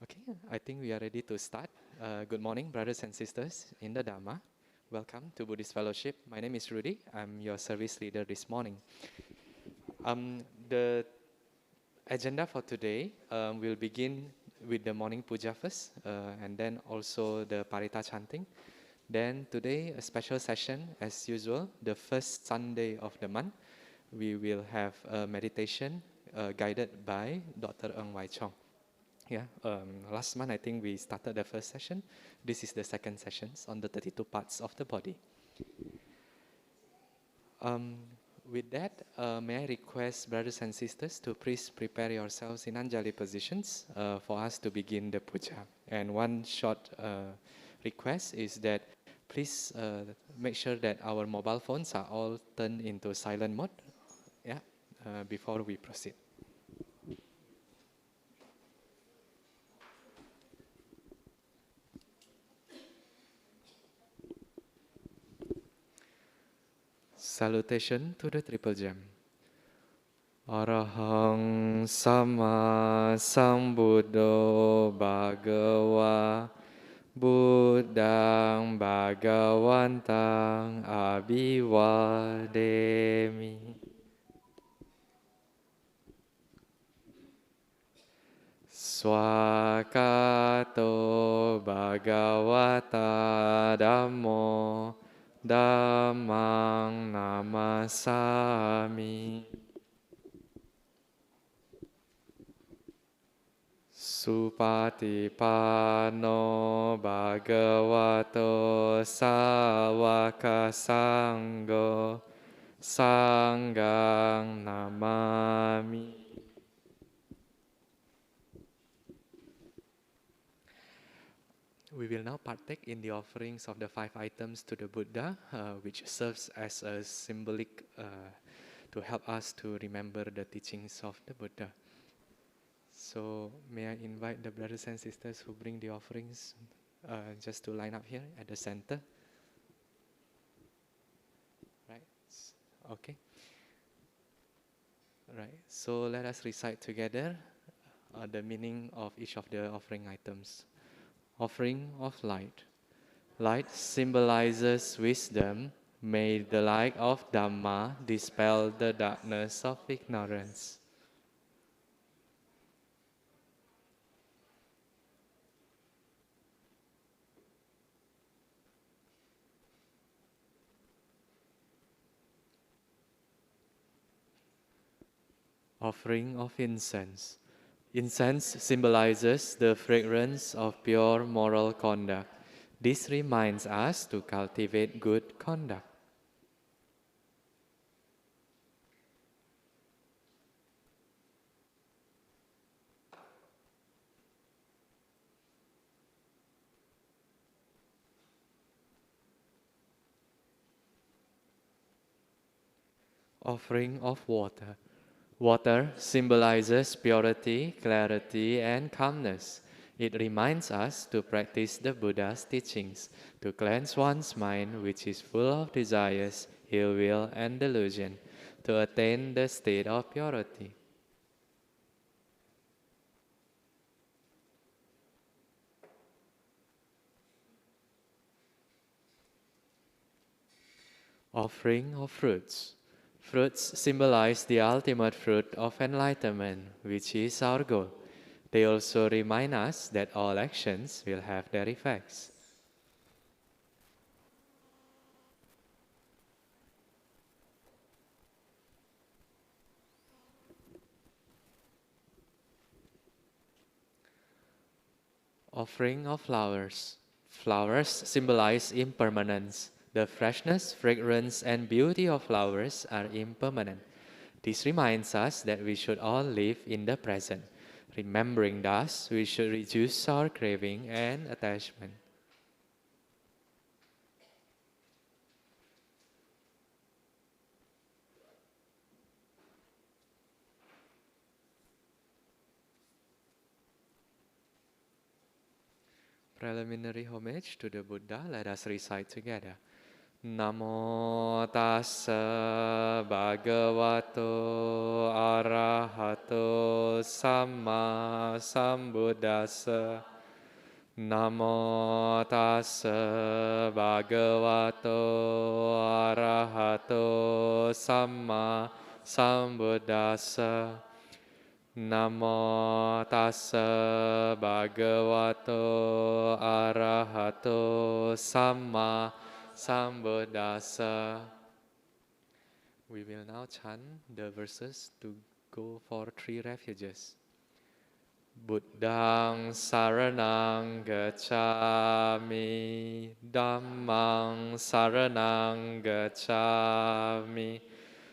Okay, I think we are ready to start. Good morning, brothers and sisters in the Dharma. Welcome to Buddhist Fellowship. My name is Rudy. I'm your service leader this morning. The agenda for today will begin with the morning puja first, and then also the parita chanting. Then today, a special session as usual, the first Sunday of the month, we will have a meditation guided by Dr. Ng Wai Chong. Yeah, last month I think we started the first session. This is the second session on the 32 parts of the body. With that, may I request brothers and sisters to please prepare yourselves in Anjali positions for us to begin the puja. And one short request is that please make sure that our mobile phones are all turned into silent mode, yeah, before we proceed. Salutation to the Triple Gem. Arahang Sama Sambuddho Bhagava Buddhang Bhagavantang Abhivademi. Swakato Bhagavata Dhammo Dhammang Namasami. Supatipano Bhagavato Sāvaka Sangho Sanghang Namami. We will now partake in the offerings of the 5 items to the Buddha, which serves as a symbolic to help us to remember the teachings of the Buddha. So may I invite the brothers and sisters who bring the offerings just to line up here at the center. Right, okay. Right, so let us recite together the meaning of each of the offering items. Offering of light. Light symbolizes wisdom. May the light of Dhamma dispel the darkness of ignorance. Offering of incense. Incense symbolizes the fragrance of pure moral conduct. This reminds us to cultivate good conduct. Offering of water. Water symbolizes purity, clarity, and calmness. It reminds us to practice the Buddha's teachings, to cleanse one's mind, which is full of desires, ill will, and delusion, to attain the state of purity. Offering of fruits. Fruits symbolize the ultimate fruit of enlightenment, which is our goal. They also remind us that all actions will have their effects. Offering of flowers. Flowers symbolize impermanence. The freshness, fragrance, and beauty of flowers are impermanent. This reminds us that we should all live in the present. Remembering thus, we should reduce our craving and attachment. Preliminary homage to the Buddha, let us recite together. Namo tassa bhagavato arahato samma sambuddhassa. Namo tassa bhagavato arahato samma sambuddhassa. Namo tassa bhagavato arahato samma sambuddhassa. We will now chant the verses to go for 3 refuges. Buddhang saranang gacchami, Dhammang saranang gacchami,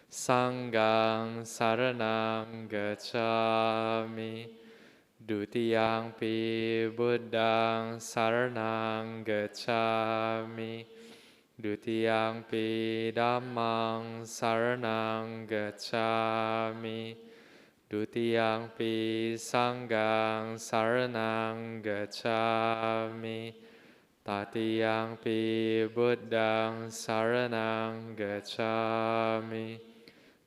Sanghang saranang gacchami, Dutiyampi Buddhang saranang gacchami, Dutiyampi Dhammang saranang gacchami, Dutiyampi Sanghang saranang gacchami, Tatiyampi Buddhang saranang gacchami,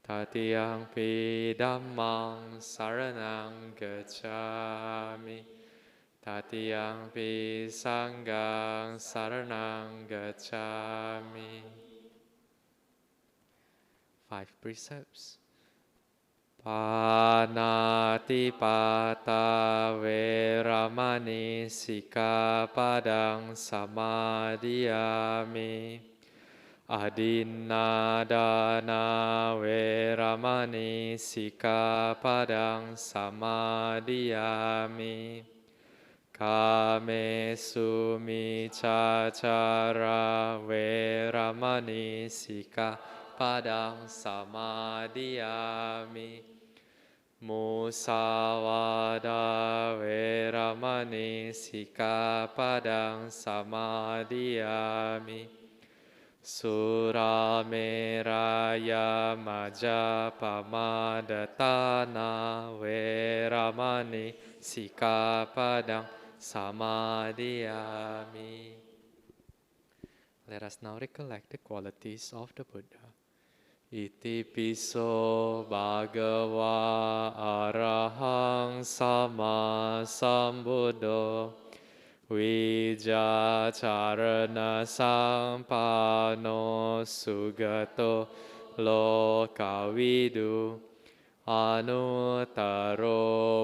Tatiyampi Dhammang saranang gacchami, Tatiyampi Sanghang saranang gacchami. 5 precepts. Panatipata veramani sikkhapadang samadhiyami. Adinadana veramani sikkhapadang samadhiyami. Kamesu miccācara veramani sikkhapadang samadhiyami. Musavada veramani sikkhapadang samadhiyami. Surameraya majapamadatana veramani sikkhapadang samadhiyami. Let us now recollect the qualities of the Buddha. Iti piso bhagava arahang sama sambuddho vijacārana sampano sugato lokavidu anuttaro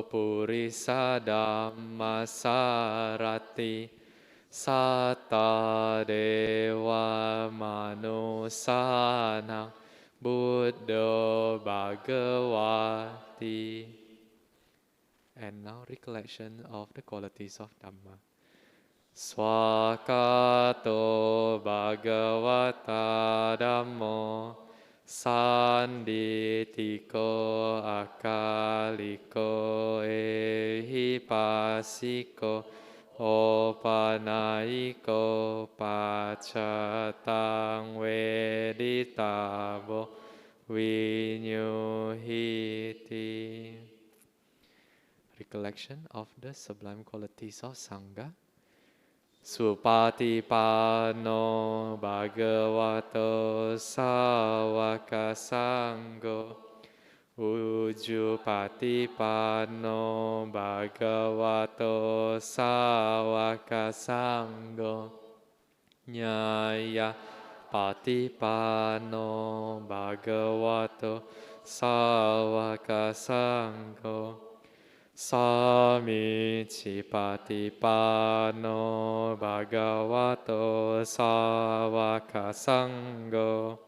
purisa dhammasarati satta deva manusana Buddha Bhagavati. And now recollection of the qualities of Dhamma. Swakato Bhagavata Dhammo Sanditiko Akaliko Ehipasiko Opanaiko Pachatang Veditabo Vinyuhiti. Recollection of the sublime qualities of Sangha. Supatipano Bhagavato Sāvaka Sangho Ujjupatipano Bhagavato Sāvaka Sangho Nyaya Patipano Bhagavato Sāvaka Sangho Samicipatipano Bhagavato Sāvaka Sangho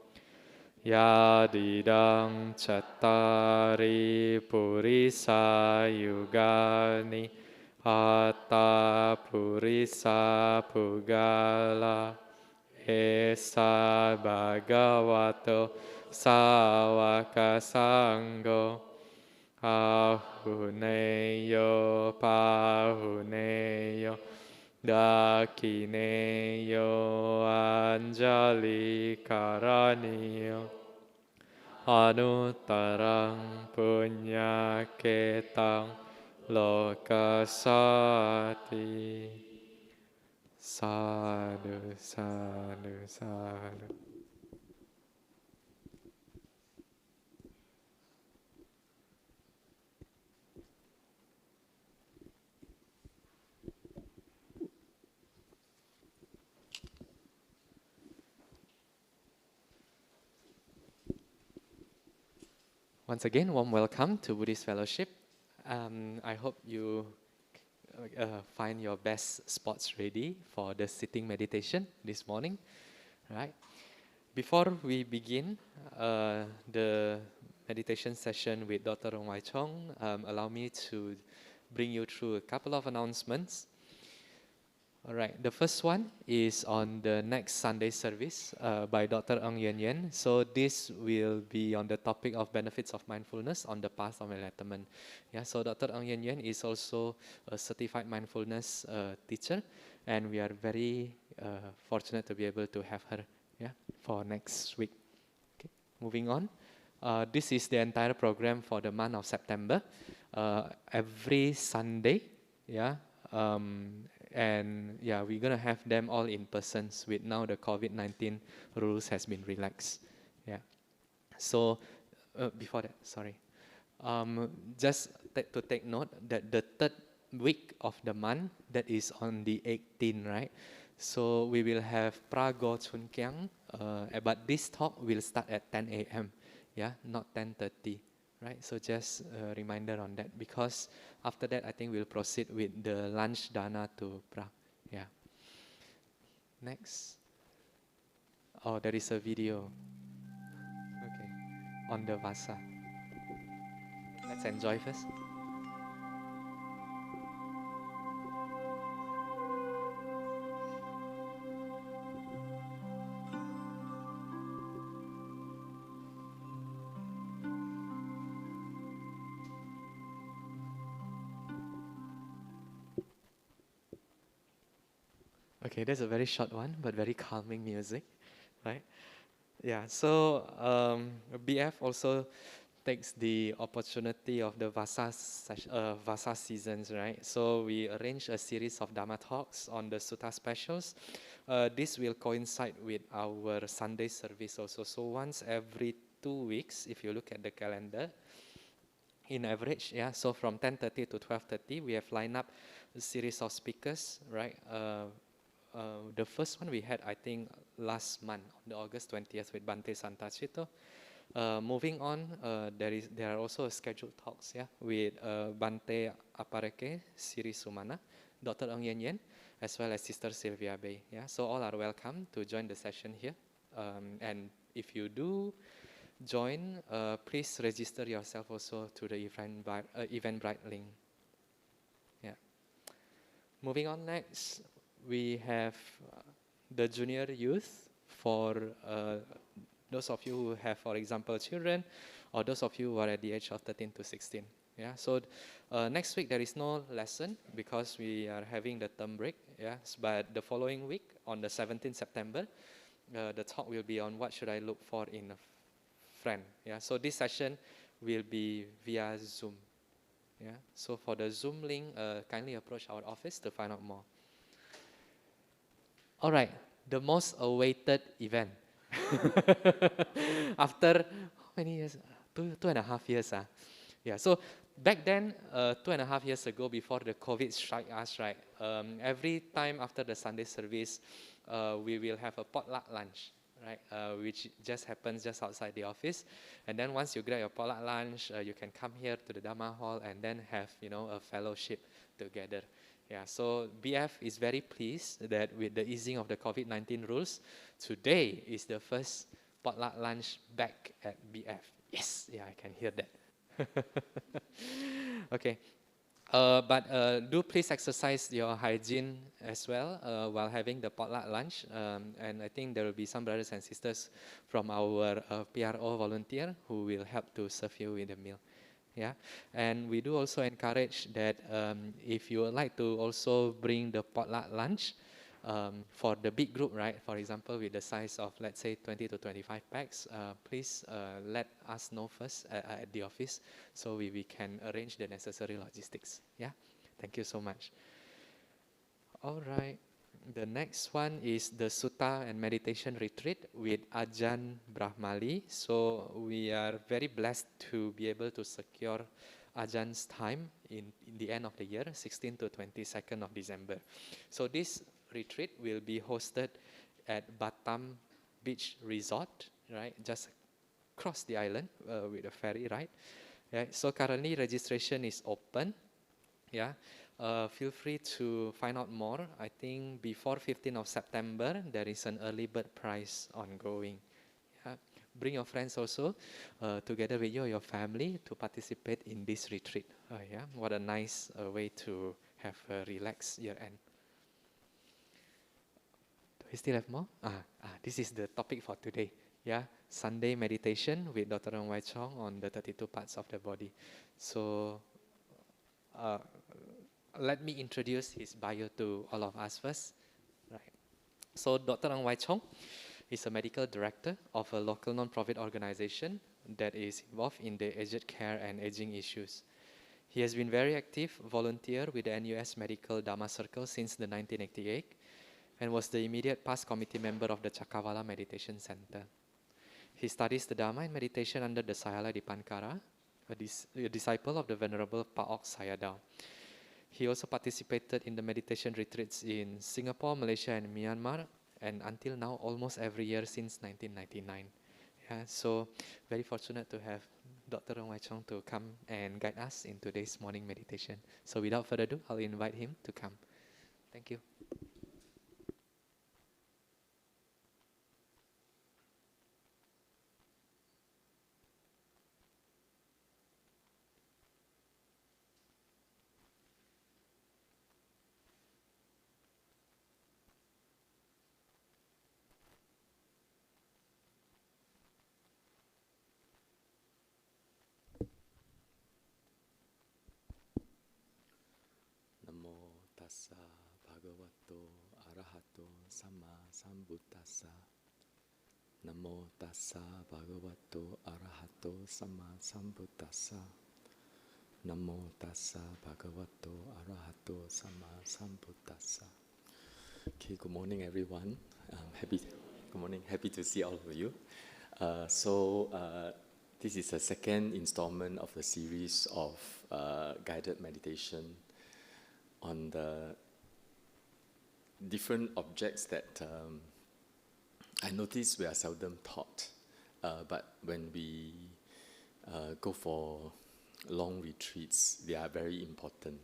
Yadidang Cattari Purisa Yugani Atta Purisa Pugala Esa Bhagavato Sāvaka Sangho Ahuneyo Pahuneyo Dakineyo Anjali Karaniyo Anuttarang Punyaketang Lokasati. Sadhu, sadhu, sadhu. Once again, warm welcome to Buddhist Fellowship. I hope you find your best spots ready for the sitting meditation this morning. Right. Before we begin the meditation session with Dr. Ng Wai Chong, allow me to bring you through a couple of announcements. All right, the first one is on the next Sunday service by Dr. Ng. So this will be on the topic of benefits of mindfulness on the path of enlightenment. Yeah, so Dr. Ng is also a certified mindfulness teacher, and we are very fortunate to be able to have her for next week. Okay, moving on. This is the entire program for the month of September. Every Sunday, and we're gonna have them all in persons with now the COVID-19 rules has been relaxed. Yeah. So before that, sorry. Just to take note that the third week of the month, that is on the 18th, right? So we will have Prago Chun Kyang, but this talk will start at 10 a.m. Yeah, not 10:30. Right, so just a reminder on that, because after that I think we'll proceed with the lunch dana to Prague. Yeah. Next. Oh, there is a video. Okay. On the Vasa. Let's enjoy first. Okay, that's a very short one, but very calming music, right? Yeah, so BF also takes the opportunity of the Vasa seasons, right? So we arrange a series of Dhamma talks on the Sutta specials. This will coincide with our Sunday service also. So once every 2 weeks, if you look at the calendar, in average, yeah, so from 10:30 to 12:30, we have lined up a series of speakers, right? The first one we had, I think, last month, on the August 20th, with Bante Santacito. Moving on, there are also scheduled talks, yeah, with Bante Apareke, Siri Sumana, Dr. Ng, as well as Sister Sylvia Bay. Yeah, so all are welcome to join the session here. And if you do join, please register yourself also to the Eventbrite link. Yeah. Moving on next, we have the junior youth for those of you who have, for example, children, or those of you who are at the age of 13 to 16. Yeah, so next week there is no lesson because we are having the term break. Yeah, but the following week, on the 17th September, the talk will be on what should I look for in a friend. Yeah, so this session will be via Zoom. Yeah, so for the Zoom link, kindly approach our office to find out more. All right, the most awaited event. After how many years? 2.5 years. Yeah, so back then, 2.5 years ago, before the COVID struck us, right? Every time after the Sunday service, we will have a potluck lunch, right? Which just happens just outside the office. And then once you grab your potluck lunch, you can come here to the Dhamma hall and then have, a fellowship together. Yeah, so BF is very pleased that with the easing of the COVID-19 rules, today is the first potluck lunch back at BF. Yes, yeah, I can hear that. Okay, but do please exercise your hygiene as well while having the potluck lunch. And I think there will be some brothers and sisters from our PRO volunteer who will help to serve you with the meal. Yeah, and we do also encourage that if you would like to also bring the potluck lunch for the big group, right? For example, with the size of, let's say, 20 to 25 packs, please let us know first at the office so we can arrange the necessary logistics. Yeah, thank you so much. All right. The next one is the Sutta and Meditation Retreat with Ajahn Brahmali. So we are very blessed to be able to secure Ajah's time in the end of the year, 16th to 22nd of December. So this retreat will be hosted at Batam Beach Resort, right? Just cross the island with a ferry ride. Yeah, so currently registration is open. Yeah, feel free to find out more. I think before 15th of September, there is an early bird prize ongoing. Yeah. Bring your friends also, together with you or your family, to participate in this retreat. Yeah, what a nice way to have a relaxed year end. Do we still have more? This is the topic for today. Yeah, Sunday meditation with Dr. Ng Wai Chong on the 32 parts of the body. So, uh, let me introduce his bio to all of us first. Right. So, Dr. Ng Wai Chong is a medical director of a local non-profit organization that is involved in the aged care and aging issues. He has been very active volunteer with the NUS Medical Dharma Circle since the 1988 and was the immediate past committee member of the Cakrawala Meditation Center. He studies the Dharma and meditation under the Sayala Dipankara, a disciple of the Venerable Paok Sayadaw. He also participated in the meditation retreats in Singapore, Malaysia, and Myanmar, and until now, almost every year since 1999. Yeah, so very fortunate to have Dr. Ng Wai Chong to come and guide us in today's morning meditation. So without further ado, I'll invite him to come. Thank you. Tassa bhagavato arahato sama sambuddhassa. Namo tassa bhagavato arahato sama sambuddhassa. Namo tassa bhagavato arahato sama sambuddhassa. Okay, good morning everyone. Good morning, happy to see all of you. This is the second installment of the series of guided meditation on the different objects that I notice we are seldom taught, but when we go for long retreats, they are very important.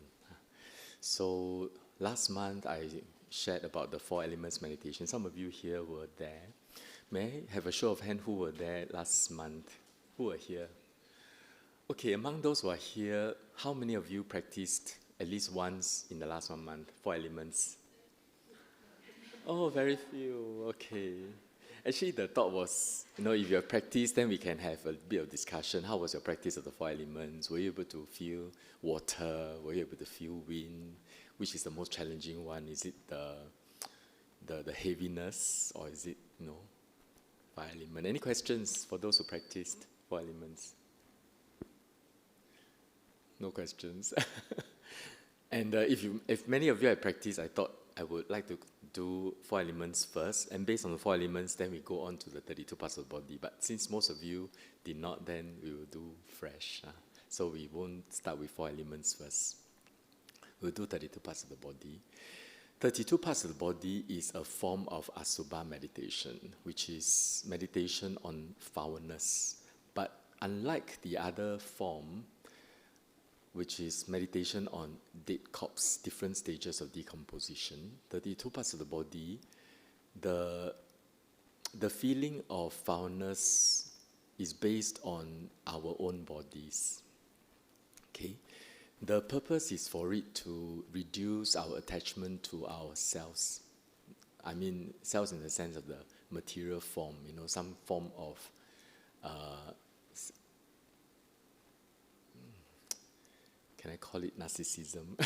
So last month I shared about the 4 elements meditation. Some of you here were there. May I have a show of hand who were there last month? Who were here? Okay, among those who are here, how many of you practiced at least once in the last 1 month, 4 elements? Oh, very few, okay. Actually, the thought was, if you have practiced, then we can have a bit of discussion. How was your practice of the 4 elements? Were you able to feel water? Were you able to feel wind? Which is the most challenging one? Is it the heaviness, or is it, fire element? Any questions for those who practiced 4 elements? No questions. And if many of you have practiced, I thought I would like to do 4 elements first, and based on the 4 elements, then we go on to the 32 parts of the body. But since most of you did not, then we will do fresh. So we won't start with 4 elements first. We'll do 32 parts of the body. 32 parts of the body is a form of Asubha meditation, which is meditation on foulness. But unlike the other form, which is meditation on dead corpse, different stages of decomposition, 32 parts of the body, the feeling of foulness is based on our own bodies. Okay? The purpose is for it to reduce our attachment to our cells. I mean, cells in the sense of the material form, some form of can I call it narcissism?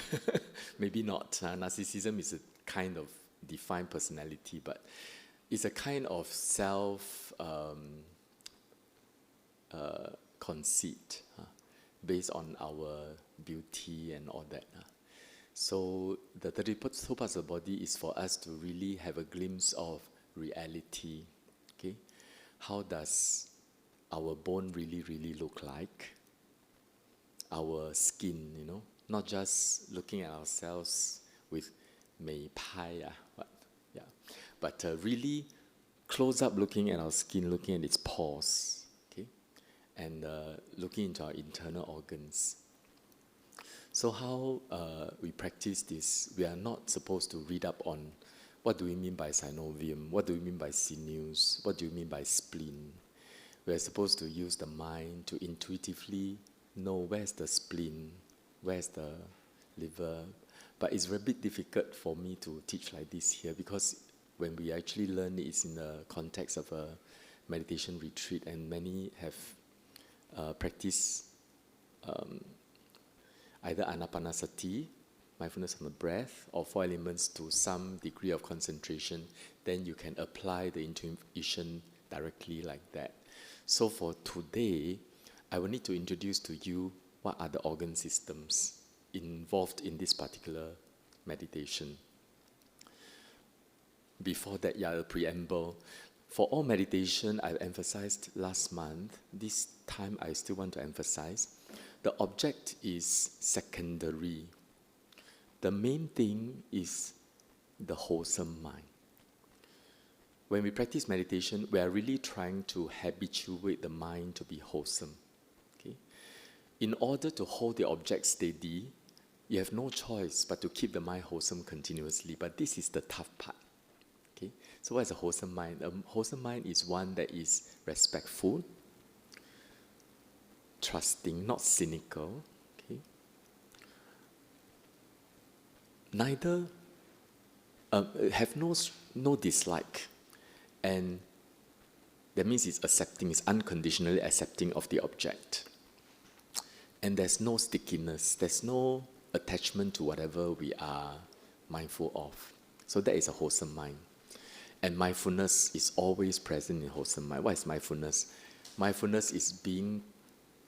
Maybe not. Narcissism is a kind of defined personality, but it's a kind of self-conceit based on our beauty and all that. So the 32 parts of the body is for us to really have a glimpse of reality. Okay, how does our bone really, really look like? Our skin, not just looking at ourselves with mei pai, but really close up looking at our skin, looking at its pores. Okay, and looking into our internal organs. So how we practice this, we are not supposed to read up on what do we mean by synovium, what do we mean by sinews, what do we mean by spleen. We are supposed to use the mind to intuitively know where's the spleen, where's the liver. But it's a bit difficult for me to teach like this here, because when we actually learn it's in the context of a meditation retreat, and many have practiced either anapanasati, mindfulness on the breath, or four elements to some degree of concentration. Then you can apply the intuition directly like that. So for today, I will need to introduce to you what are the organ systems involved in this particular meditation. Before that, a preamble. For all meditation, I emphasized last month. This time, I still want to emphasize. The object is secondary. The main thing is the wholesome mind. When we practice meditation, we are really trying to habituate the mind to be wholesome. Okay? In order to hold the object steady, you have no choice but to keep the mind wholesome continuously. But this is the tough part. Okay? So what is a wholesome mind? A wholesome mind is one that is respectful, trusting, not cynical. Okay? Neither have no dislike, and that means it's accepting, it's unconditionally accepting of the object. And there's no stickiness, there's no attachment to whatever we are mindful of. So that is a wholesome mind. And mindfulness is always present in wholesome mind. What is mindfulness? Mindfulness is being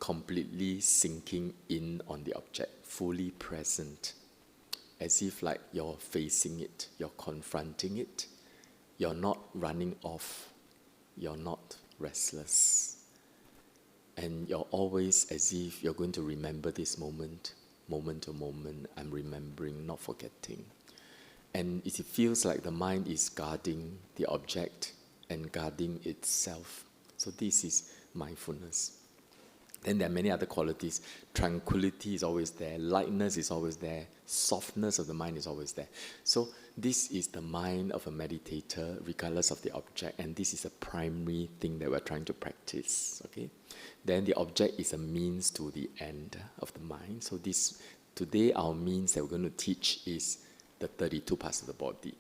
completely sinking in on the object, fully present, as if like you're facing it, you're confronting it, you're not running off, you're not restless. And you're always as if you're going to remember this moment, moment to moment, I'm remembering, not forgetting. And it feels like the mind is guarding the object and guarding itself. So this is mindfulness. Then there are many other qualities. Tranquility is always there. Lightness is always there. Softness of the mind is always there. So this is the mind of a meditator, regardless of the object. And this is a primary thing that we're trying to practice. Okay. Then the object is a means to the end of the mind. So this today our means that we're going to teach is the 32 parts of the body.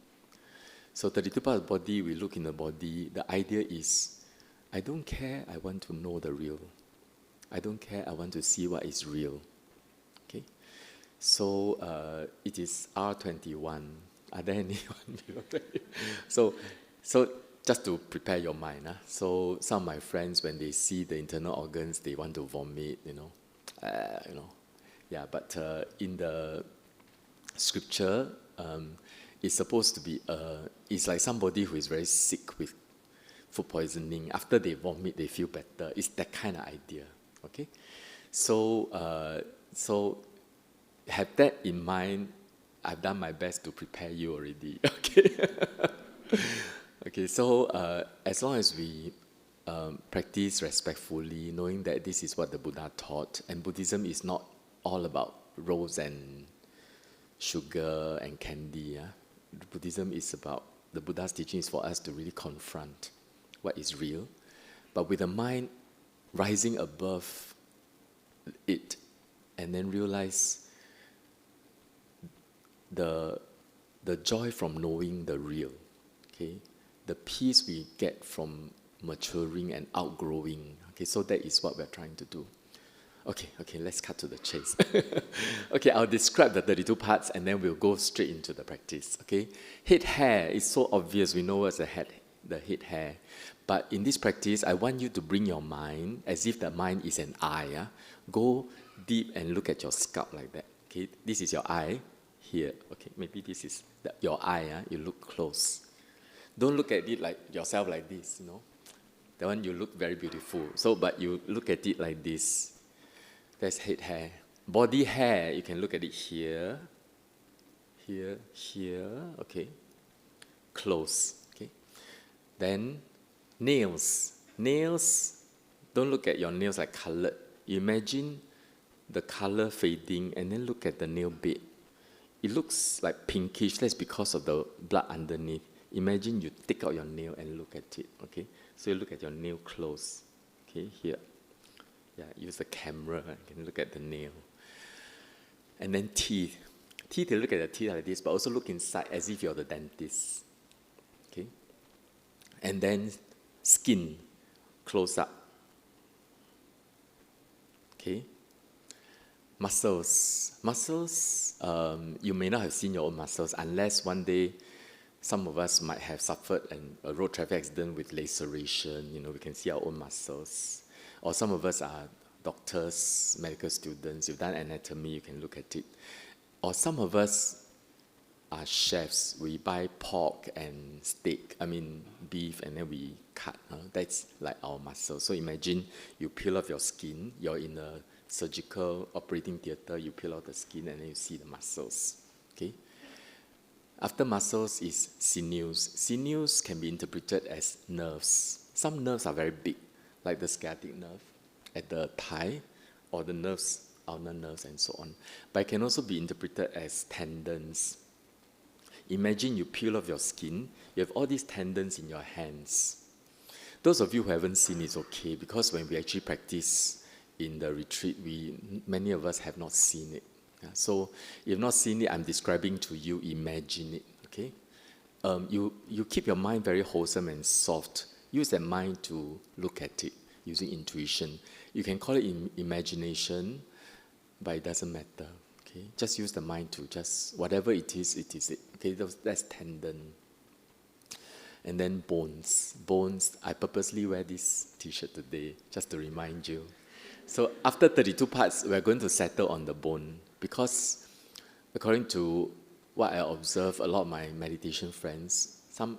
So 32 parts of the body, we look in the body. The idea is, I don't care, I want to know the real. I don't care, I want to see what is real. Okay? So it is R21. Are there anyone below 20? So just to prepare your mind. So some of my friends, when they see the internal organs, they want to vomit, Yeah, but in the scripture, it's supposed to be, it's like somebody who is very sick with food poisoning. After they vomit, they feel better. It's that kind of idea. Okay, so have that in mind. I've done my best to prepare you already. Okay, okay. So as long as we practice respectfully, knowing that this is what the Buddha taught, and Buddhism is not all about rose and sugar and candy. Buddhism is about, the Buddha's teaching is for us to really confront what is real, but with the mind rising above it, and then realize the joy from knowing the real, okay? The peace we get from maturing and outgrowing. Okay, so that is what we're trying to do. Okay, let's cut to the chase. Okay, I'll describe the 32 parts and then we'll go straight into the practice. Okay, head hair is so obvious. We know what's the head hair. But in this practice, I want you to bring your mind as if the mind is an eye. Go deep and look at your scalp like that. Okay, this is your eye here. Okay, maybe this is your eye. You look close. Don't look at it like yourself like this. That one you look very beautiful. So, but you look at it like this. That's head hair. Body hair, you can look at it here, here, okay. Close, okay. Then nails. Nails, don't look at your nails like colored. You imagine the color fading and then look at the nail bed. It looks like pinkish. That's because of the blood underneath. Imagine you take out your nail and look at it, okay? So you look at your nail close, okay, here. Yeah, use the camera, you can look at the nail. And then teeth. Teeth, you look at the teeth like this, but also look inside as if you're the dentist, okay? And then skin, close up, okay? Muscles. Muscles, you may not have seen your own muscles unless one day some of us might have suffered a road traffic accident with laceration. You know, we can see our own muscles. Or some of us are doctors, medical students. You've done anatomy, you can look at it. Or some of us are chefs. We buy pork and beef, and then we cut. That's like our muscles. So imagine you peel off your skin. You're in a surgical operating theater. You peel off the skin, and then you see the muscles. Okay. After muscles is sinews. Sinews can be interpreted as nerves. Some nerves are very big, like the sciatic nerve at the thigh, or the nerves, ulnar nerves, and so on. But it can also be interpreted as tendons. Imagine you peel off your skin, you have all these tendons in your hands. Those of you who haven't seen it's okay, because when we actually practice in the retreat, many of us have not seen it. So if you've not seen it, I'm describing to you, imagine it, okay? You keep your mind very wholesome and soft. Use that mind to look at it using intuition. You can call it imagination, but it doesn't matter, okay? Just use the mind to whatever it is it, okay? That's tendon. And then bones. Bones, I purposely wear this t-shirt today just to remind you. So after 32 parts, we're going to settle on the bone. Because according to what I observe, a lot of my meditation friends, some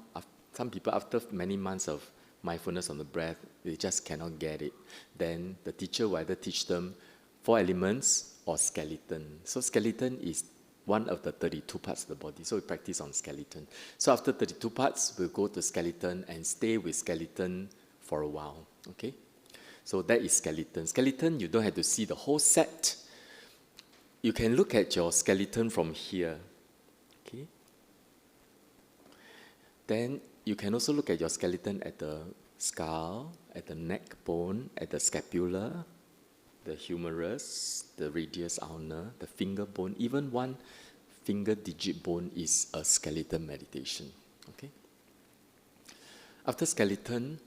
people after many months of mindfulness on the breath, they just cannot get it. Then the teacher will either teach them 4 elements or skeleton. So skeleton is one of the 32 parts of the body. So we practice on skeleton. So after 32 parts, we'll go to skeleton and stay with skeleton for a while. Okay? So that is skeleton. Skeleton, you don't have to see the whole set. You can look at your skeleton from here, okay? Then you can also look at your skeleton at the skull, at the neck bone, at the scapula, the humerus, the radius ulnar, the finger bone. Even one finger digit bone is a skeleton meditation, okay? After skeleton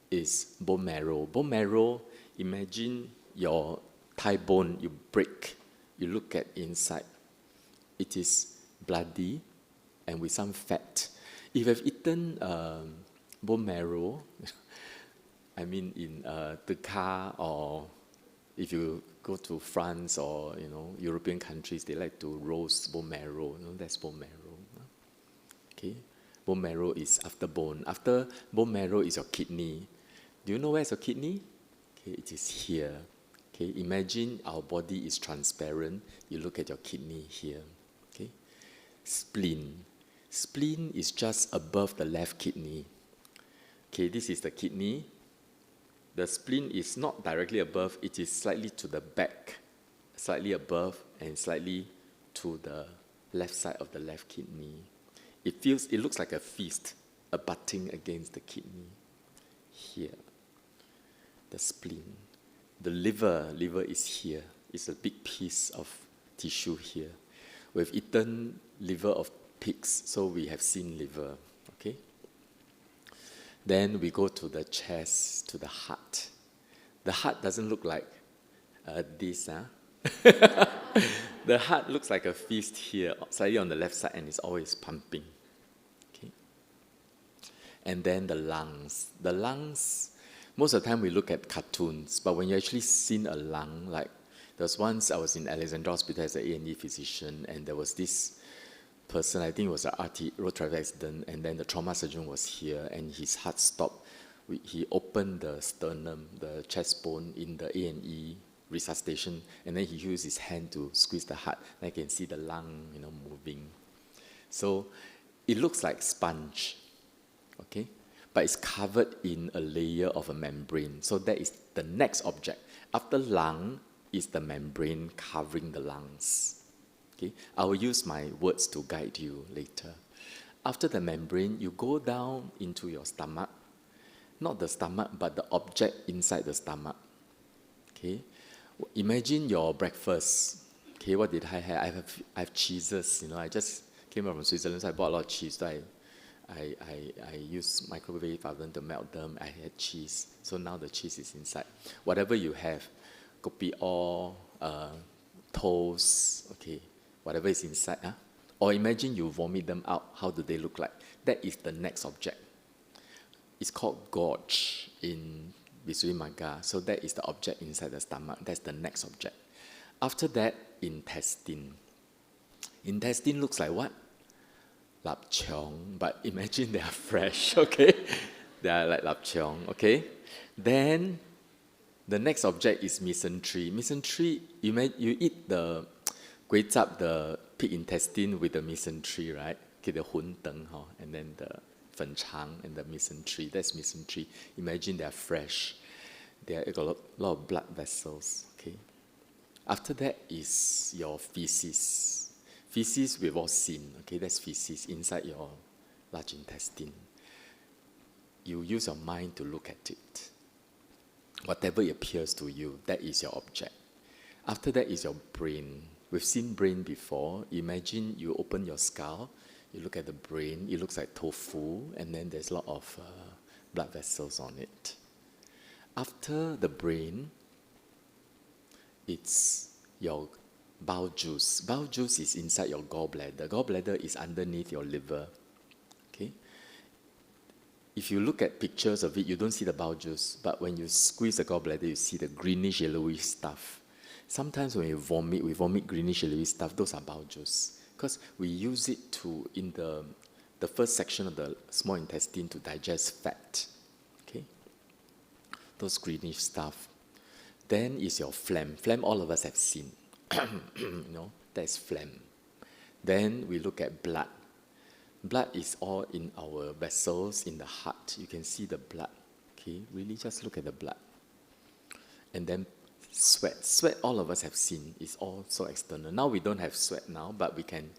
is bone marrow. Bone marrow, imagine your thigh bone, you break. You look at inside. It is bloody and with some fat. If you have eaten bone marrow, in the car, or if you go to France or European countries, they like to roast bone marrow. That's bone marrow. Okay, bone marrow is after bone. After bone marrow is your kidney. Do you know where's your kidney? Okay, it is here. Okay, imagine our body is transparent. You look at your kidney here. Okay, spleen. Spleen is just above the left kidney. Okay, this is the kidney. The spleen is not directly above. It is slightly to the back, slightly above, and slightly to the left side of the left kidney. It looks like a fist abutting against the kidney. Here, the spleen. The liver is here. It's a big piece of tissue here. We've eaten liver of pigs, so we have seen liver, okay? Then we go to the chest, to the heart. The heart doesn't look like this, huh? The heart looks like a fist here, slightly on the left side, and it's always pumping, okay? And then the lungs. The lungs, most of the time we look at cartoons, but when you actually seen a lung, like there was once I was in Alexandra Hospital as an A&E physician, and there was this person, I think it was an road traffic accident, and then the trauma surgeon was here, and his heart stopped. He opened the sternum, the chest bone in the A&E resuscitation, and then he used his hand to squeeze the heart, and I can see the lung, moving. So it looks like sponge, okay? But it's covered in a layer of a membrane. So that is the next object. After lung is the membrane covering the lungs. Okay, I will use my words to guide you later. After the membrane, you go down into your stomach. Not the stomach, but the object inside the stomach. Okay, imagine your breakfast. Okay, what did I have? I have cheeses. I just came from Switzerland, so I bought a lot of cheese. So I use microwave oven to melt them. I had cheese, so now the cheese is inside. Whatever you have, kopi or toast, okay, whatever is inside. Or imagine you vomit them out. How do they look like? That is the next object. It's called gorge in Visuddhimagga. So that is the object inside the stomach. That's the next object. After that, intestine. Intestine looks like what? Lapchong, but imagine they are fresh, okay? They are like lapchong, okay? Then the next object is mesentery. Mesentery, you eat the kway chap, the pig intestine with the mesentery, right? Okay, the hun teng, and then the fen chang and the mesentery. That's mesentery. Imagine they are fresh. They got a lot of blood vessels, okay? After that is your feces. Feces we've all seen, okay? That's feces inside your large intestine. You use your mind to look at it. Whatever appears to you, that is your object. After that is your brain. We've seen brain before. Imagine you open your skull, you look at the brain, it looks like tofu, and then there's a lot of blood vessels on it. After the brain, it's your bowel juice. Bowel juice is inside your gallbladder. Gallbladder is underneath your liver. Okay? If you look at pictures of it, you don't see the bowel juice, but when you squeeze the gallbladder, you see the greenish yellowish stuff. Sometimes when we vomit greenish yellowish stuff. Those are bowel juice, because we use it to in the first section of the small intestine to digest fat. Okay, those greenish stuff. Then is your phlegm. Phlegm, all of us have seen. That's phlegm. Then we look at blood. Blood is all in our vessels in the heart. You can see the blood. Okay, really just look at the blood. And then sweat. Sweat, all of us have seen. It's all so external. Now we don't have sweat now, but we can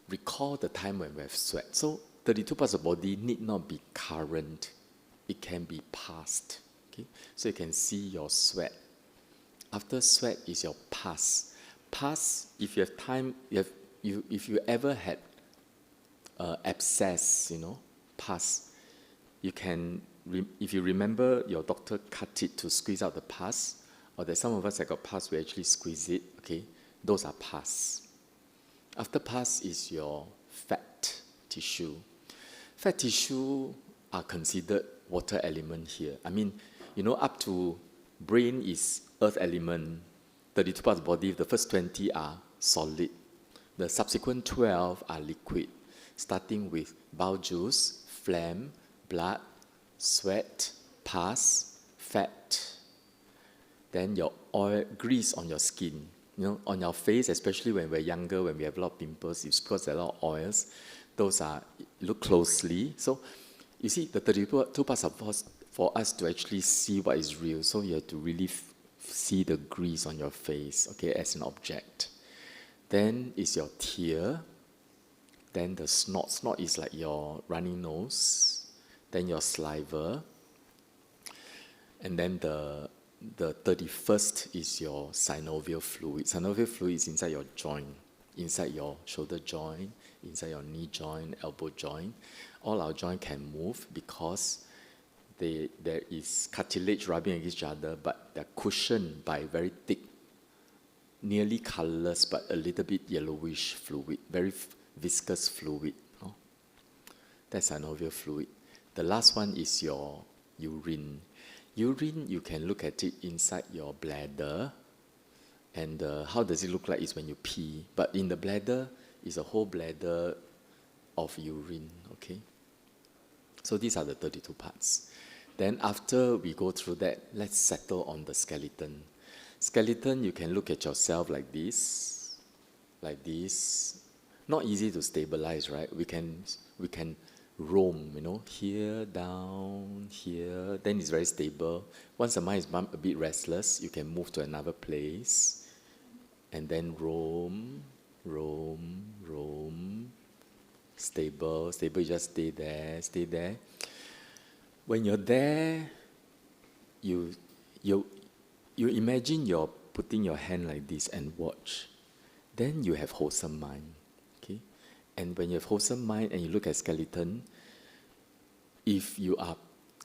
recall the time when we have sweat. So 32 parts of the body need not be current. It can be past. Okay, so you can see your sweat. After sweat is your pus. Pus, if you have time, if you ever had abscess, pus, you can, if you remember your doctor cut it to squeeze out the pus, or there's some of us that got pus, we actually squeeze it, okay? Those are pus. After pus is your fat tissue. Fat tissue are considered water element here. I mean, up to brain is earth element, 32 parts of the body, the first 20 are solid. The subsequent 12 are liquid, starting with bowel juice, phlegm, blood, sweat, pus, fat. Then your oil, grease on your skin. On your face, especially when we're younger, when we have a lot of pimples, it's because there are a lot of oils. Those are, look closely. So, you see, the 32 parts are for us to actually see what is real. So you have to really see the grease on your face, okay, as an object. Then is your tear. Then the snot. Snot is like your runny nose. Then your saliva. And then the 31st is your synovial fluid. Synovial fluid is inside your joint, inside your shoulder joint, inside your knee joint, elbow joint. All our joints can move because there is cartilage rubbing against each other, but they're cushioned by very thick, nearly colorless, but a little bit yellowish fluid, very viscous fluid. That's synovial fluid. The last one is your urine. Urine, you can look at it inside your bladder. And how does it look like is when you pee. But in the bladder is a whole bladder of urine, okay? So these are the 32 parts. Then after we go through that, let's settle on the skeleton. Skeleton, you can look at yourself like this. Not easy to stabilize, right? We can roam, here, down, here, then it's very stable. Once the mind is a bit restless, you can move to another place, and then roam, roam, roam, stable, you just stay there, stay there. When you're there, you imagine you're putting your hand like this and watch. Then you have wholesome mind. Okay? And when you have wholesome mind and you look at skeleton,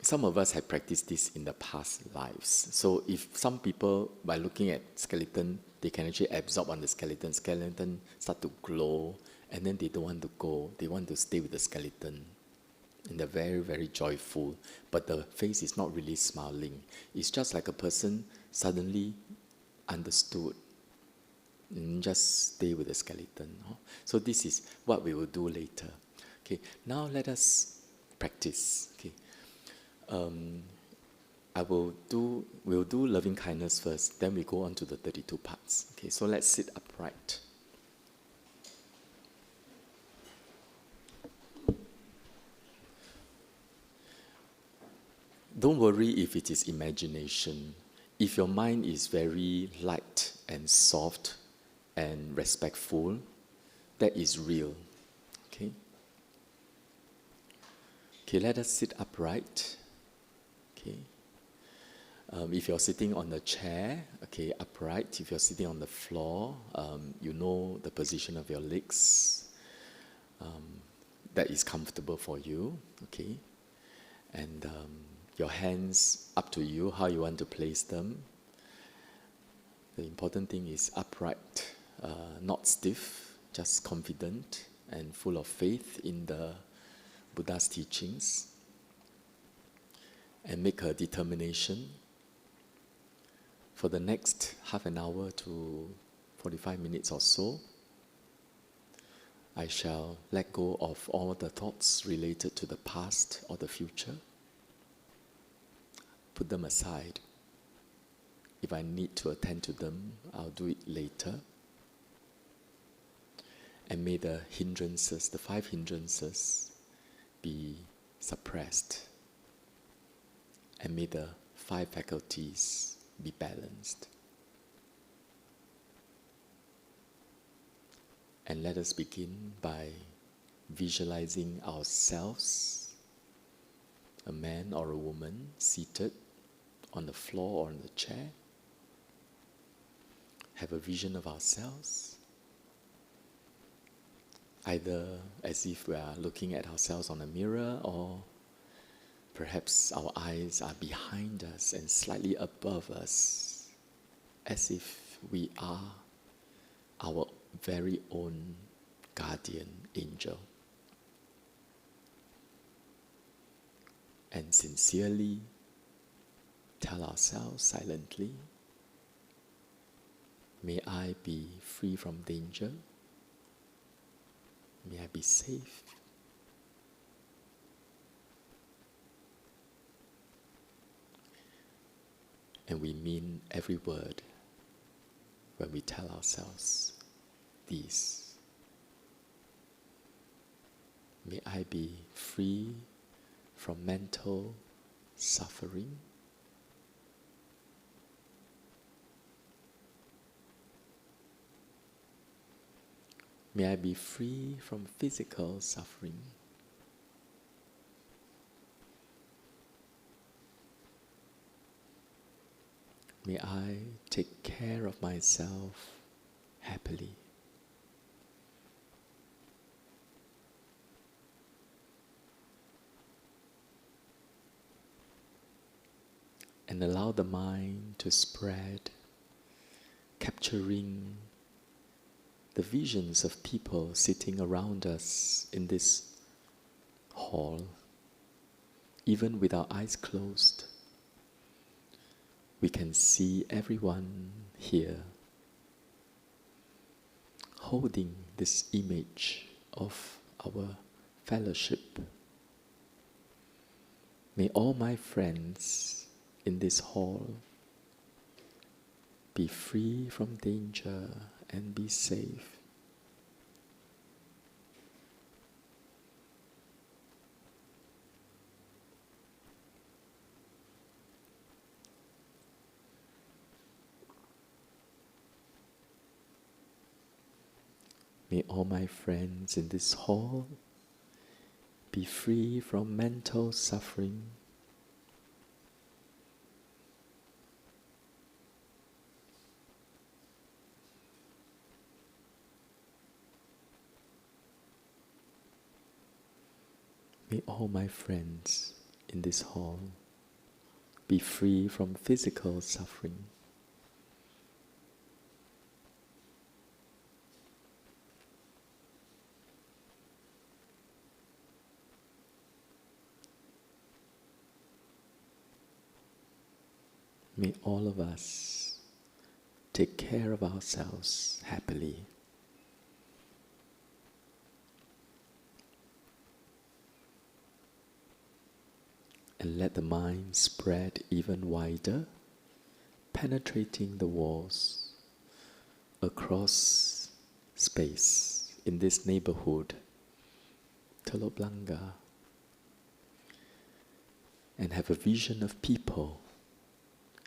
some of us have practiced this in the past lives. So if some people, by looking at skeleton, they can actually absorb on the skeleton start to glow, and then they don't want to go, they want to stay with the skeleton. And they're very, very joyful, but the face is not really smiling. It's just like a person suddenly understood and just stay with the skeleton. So this is what we will do later. Okay, now let us practice. Okay, we'll do loving kindness first, then we go on to the 32 parts. Okay, so let's sit upright. Don't worry if it is imagination. If your mind is very light and soft and respectful, that is real. Okay? Okay, let us sit upright. Okay. If you're sitting on the chair, okay, upright. If you're sitting on the floor, you know the position of your legs. That is comfortable for you. Okay. And your hands, up to you, how you want to place them. The important thing is upright, not stiff, just confident and full of faith in the Buddha's teachings. And make a determination for the next half an hour to 45 minutes or so. I shall let go of all the thoughts related to the past or the future. Put them aside. If I need to attend to them, I'll do it later. And may the hindrances, the 5 hindrances, be suppressed. And may the 5 faculties be balanced. And let us begin by visualizing ourselves, a man or a woman seated on the floor or on the chair. Have a vision of ourselves, either as if we are looking at ourselves on a mirror, or perhaps our eyes are behind us and slightly above us, as if we are our very own guardian angel. And sincerely tell ourselves silently, may I be free from danger, may I be safe. And we mean every word when we tell ourselves these. May I be free from mental suffering. May I be free from physical suffering. May I take care of myself happily. And allow the mind to spread, capturing the visions of people sitting around us in this hall, even with our eyes closed. We can see everyone here holding this image of our fellowship. May all my friends in this hall be free from danger and be safe. May all my friends in this hall be free from mental suffering. May all my friends in this hall be free from physical suffering. May all of us take care of ourselves happily. And let the mind spread even wider, penetrating the walls across space in this neighborhood, Telok Blangah, and have a vision of people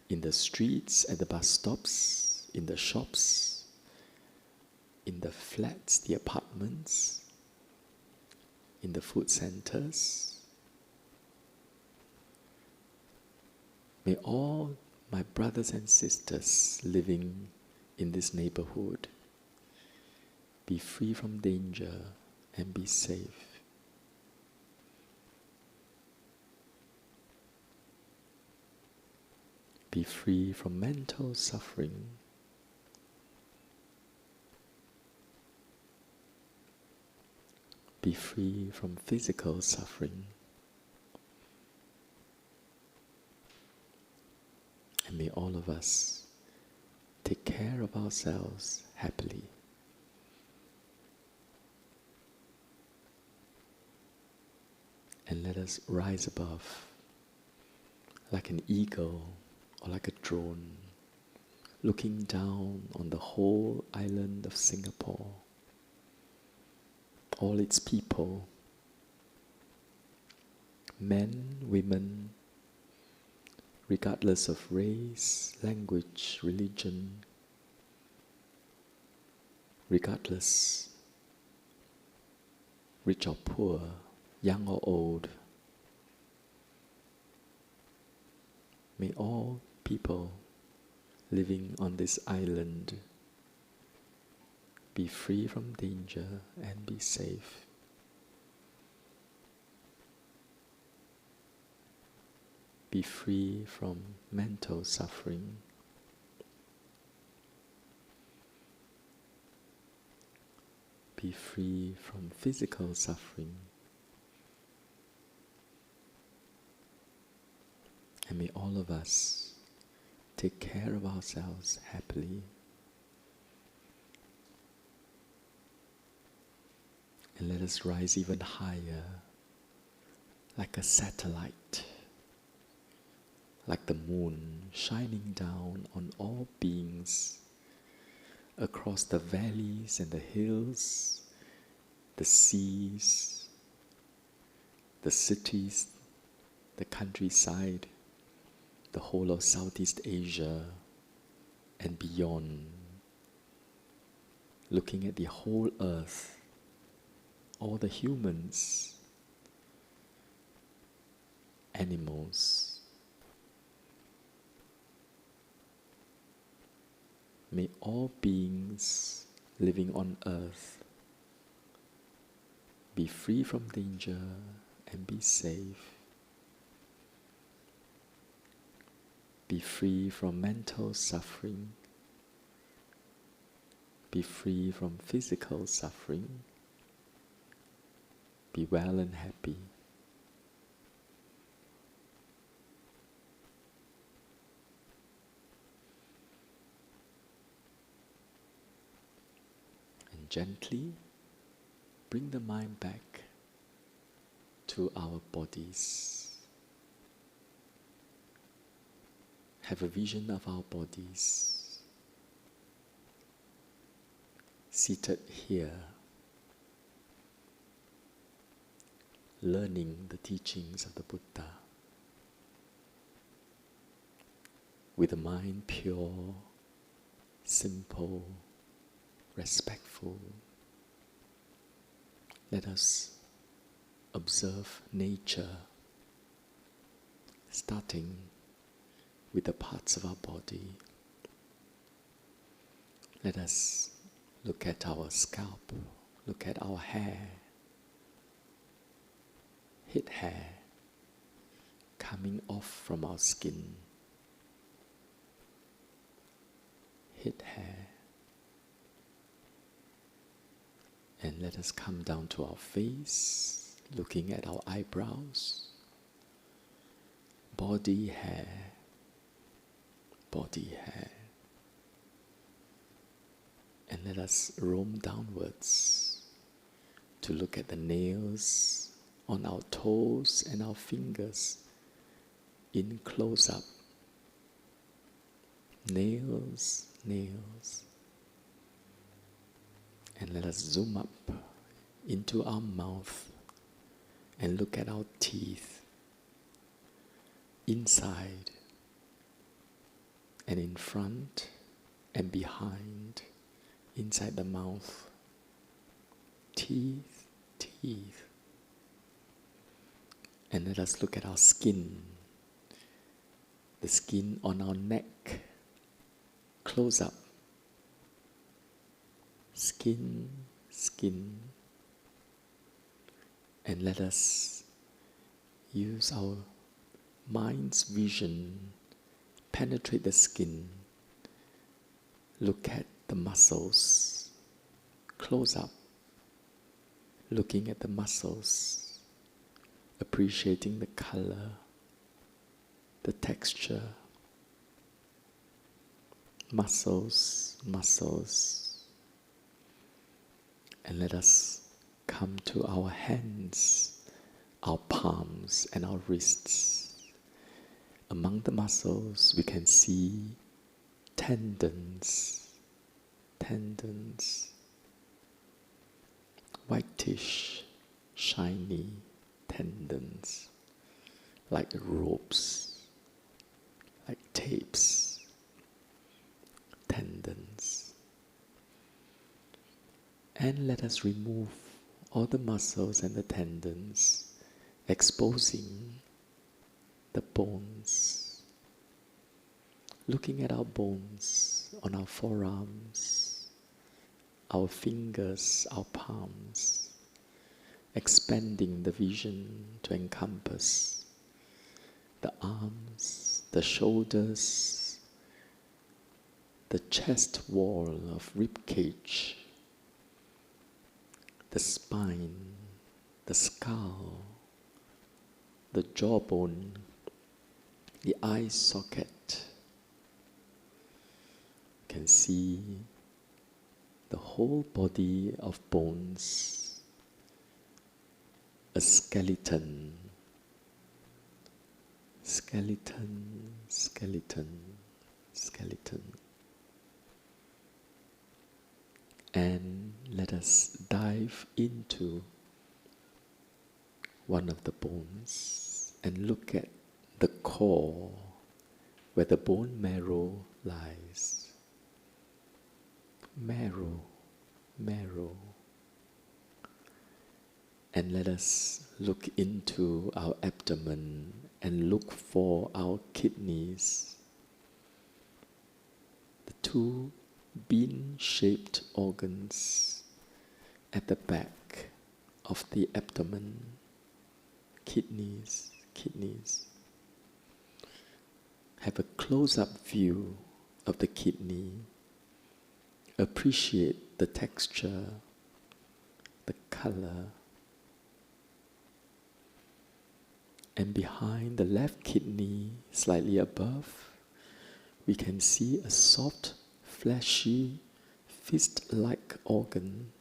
in the streets, at the bus stops, in the shops, in the flats, the apartments, in the food centers. May all my brothers and sisters living in this neighborhood be free from danger and be safe. Be free from mental suffering. Be free from physical suffering. And may all of us take care of ourselves happily. And let us rise above like an eagle or like a drone, looking down on the whole island of Singapore, all its people, men, women, regardless of race, language, religion, regardless, rich or poor, young or old. May all people living on this island be free from danger and be safe. Be free from mental suffering. Be free from physical suffering. And may all of us take care of ourselves happily. And let us rise even higher, like a satellite, like the moon shining down on all beings across the valleys and the hills, the seas, the cities, the countryside, the whole of Southeast Asia and beyond, looking at the whole earth, all the humans, animals. May all beings living on earth be free from danger and be safe. Be free from mental suffering. Be free from physical suffering. Be well and happy. And gently bring the mind back to our bodies. Have a vision of our bodies seated here, learning the teachings of the Buddha, with a mind pure, simple, respectful, Let us observe nature, starting with the parts of our body. Let us look at our scalp, look at our hair, head hair coming off from our skin, head hair. And let us come down to our face, looking at our eyebrows, body hair, body hair. And let us roam downwards to look at the nails on our toes and our fingers in close-up. Nails, nails. And let us zoom up into our mouth and look at our teeth inside and in front and behind, inside the mouth. Teeth, teeth. And let us look at our skin, the skin on our neck, close up. Skin, skin. And let us use our mind's vision, penetrate the skin, look at the muscles, close up, looking at the muscles, appreciating the color, the texture, muscles, muscles. And let us come to our hands, our palms and our wrists. Among the muscles we can see tendons, tendons, whitish, shiny tendons, like ropes, like tapes, tendons. And let us remove all the muscles and the tendons, exposing the bones. Looking at our bones on our forearms, our fingers, our palms, expanding the vision to encompass the arms, the shoulders, the chest wall of rib cage, the spine, the skull, the jawbone, the eye socket. You can see the whole body of bones, a skeleton, skeleton, skeleton, skeleton. And let us dive into one of the bones and look at the core where the bone marrow lies. Marrow, marrow. And let us look into our abdomen and look for our kidneys, the two bean-shaped organs at the back of the abdomen. Kidneys, kidneys. Have a close-up view of the kidney. Appreciate the texture, the color. And behind the left kidney, slightly above, we can see a soft, fleshy, fist-like organ,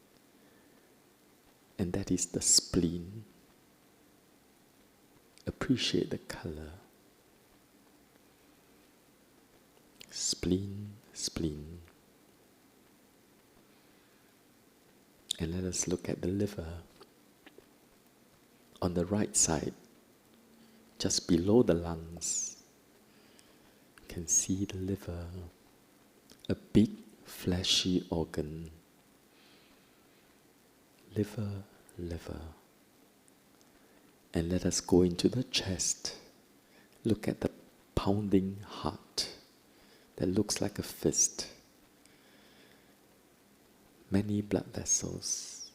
and that is the spleen. Appreciate the color. Spleen, spleen. And let us look at the liver. On the right side, just below the lungs, you can see the liver, a big fleshy organ. Liver, liver. And let us go into the chest. Look at the pounding heart that looks like a fist. Many blood vessels,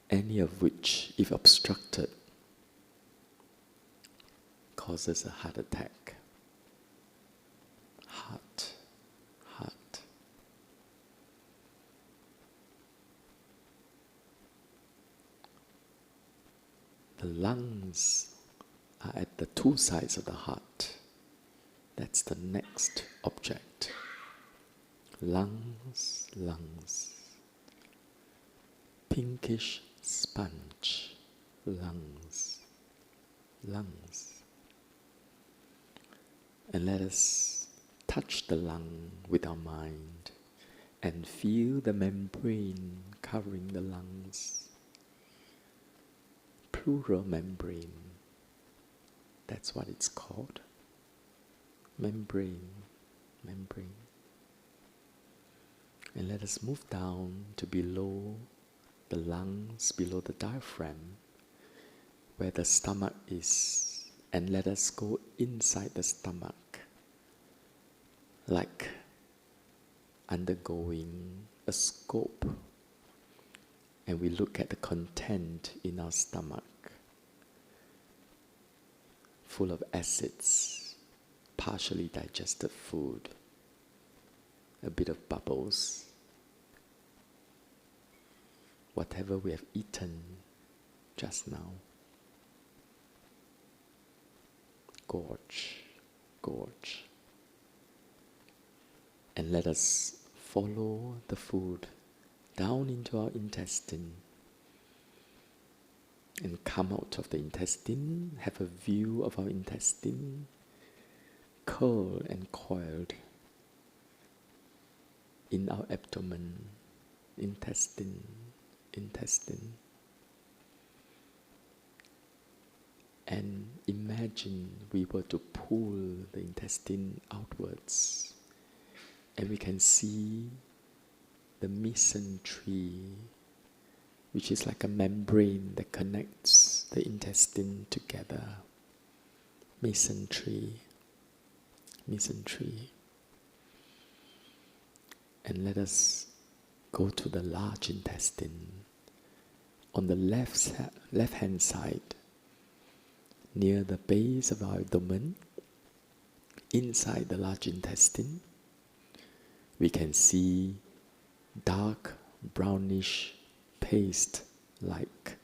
any of which, if obstructed, causes a heart attack. Heart. The lungs are at the two sides of the heart. That's the next object. Lungs. Pinkish sponge. Lungs. And let us touch the lung with our mind and feel the membrane covering the lungs. Pleural membrane. That's what it's called. Membrane. And let us move down to below the lungs, below the diaphragm, where the stomach is. And let us go inside the stomach, like undergoing a scope. And we look at the content in our stomach, full of acids, partially digested food, a bit of bubbles, whatever we have eaten just now. Gorge. And let us follow the food down into our intestine and come out of the intestine, have a view of our intestine, curled and coiled in our abdomen, intestine. And imagine we were to pull the intestine outwards, and we can see the mesentery, which is like a membrane that connects the intestine together. Mesentery. And let us go to the large intestine. On the left-hand side, near the base of our abdomen, inside the large intestine, we can see dark brownish paste-like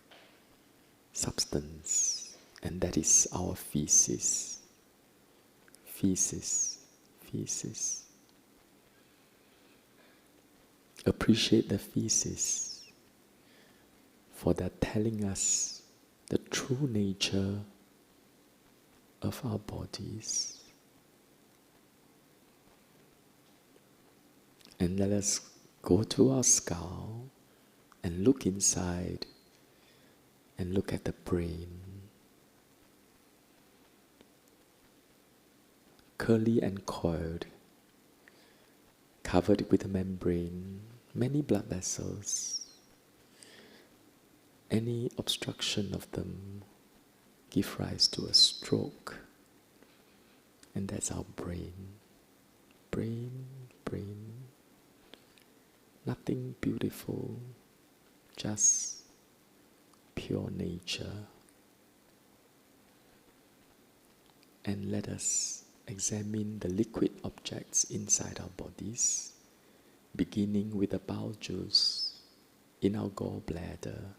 substance, and that is our feces. Appreciate the feces, for they're telling us the true nature of our bodies. And let us go to our skull and look inside and look at the brain. Curly and coiled, covered with a membrane, many blood vessels. Any obstruction of them give rise to a stroke. And that's our brain. Brain. Nothing beautiful, just pure nature. And let us examine the liquid objects inside our bodies, beginning with the bowel juice in our gallbladder.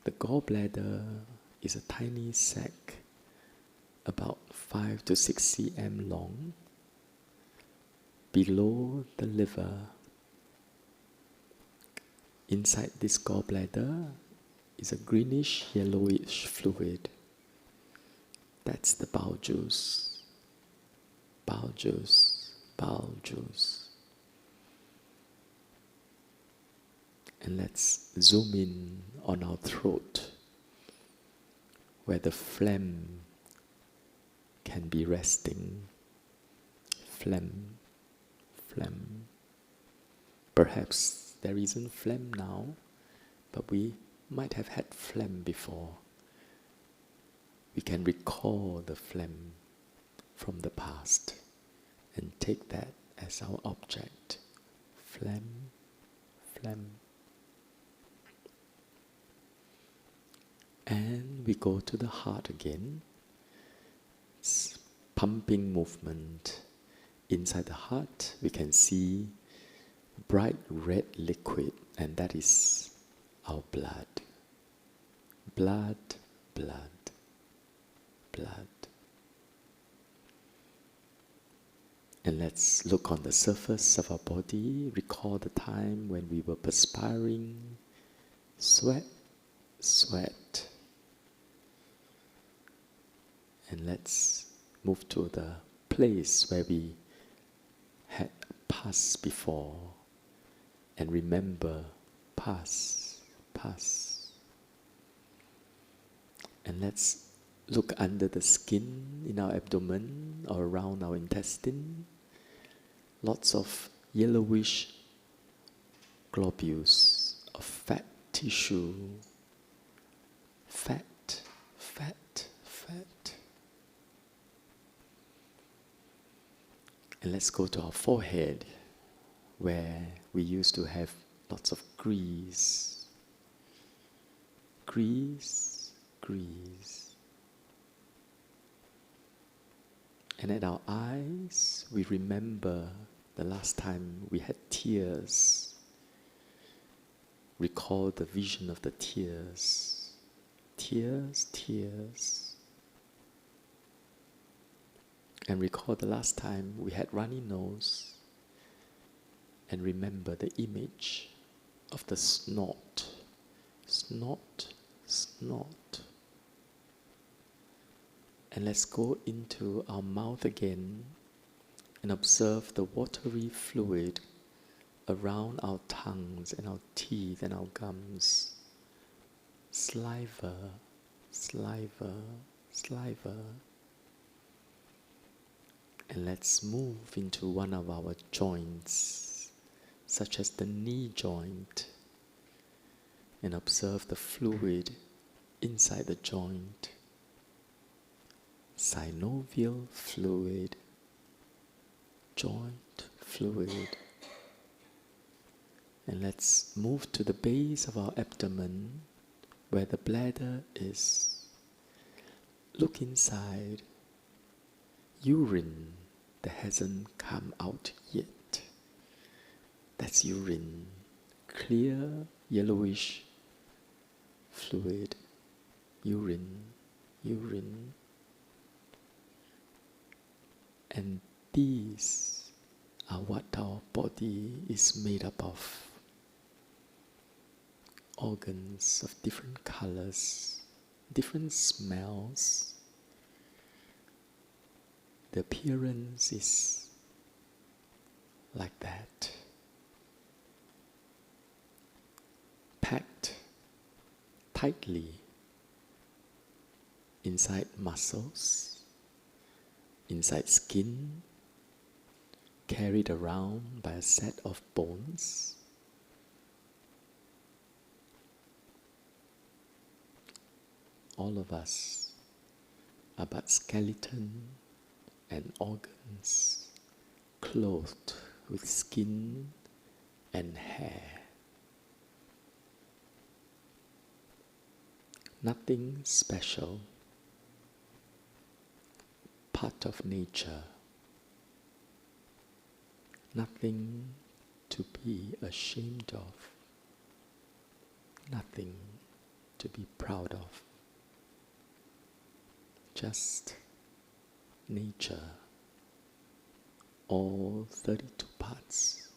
The gallbladder is a tiny sac, about 5 to 6 cm long, below the liver. Inside this gallbladder is a greenish yellowish fluid. That's the bowel juice. And let's zoom in on our throat, where the phlegm can be resting. Phlegm. Perhaps there isn't phlegm now, but we might have had phlegm before. We can recall the phlegm from the past and take that as our object. Phlegm, phlegm. And we go to the heart again. It's pumping movement. Inside the heart, we can see bright red liquid, and that is our blood. Blood, blood, blood. And let's look on the surface of our body, recall the time when we were perspiring, sweat, sweat. And let's move to the place where we had passed before and remember pass, pass. And let's look under the skin in our abdomen or around our intestine. Lots of yellowish globules of fat tissue. Fat, fat, fat. And let's go to our forehead, where we used to have lots of grease. Grease, grease. And at our eyes, we remember the last time we had tears. Recall the vision of the tears. Tears, tears. And recall the last time we had runny nose. And remember the image of the snot. Snot, snot. And let's go into our mouth again and observe the watery fluid around our tongues and our teeth and our gums. Saliva, saliva, saliva. And let's move into one of our joints, such as the knee joint, and observe the fluid inside the joint. Synovial fluid, joint fluid. And let's move to the base of our abdomen, where the bladder is. Look inside. Urine that hasn't come out yet. That's urine. Clear, yellowish fluid. Urine, urine. And these are what our body is made up of. Organs of different colors, different smells. The appearance is like that. Packed tightly inside muscles, inside skin, carried around by a set of bones. All of us are but skeleton and organs clothed with skin and hair. Nothing special, part of nature. Nothing to be ashamed of, nothing to be proud of. Just nature, all 32 parts.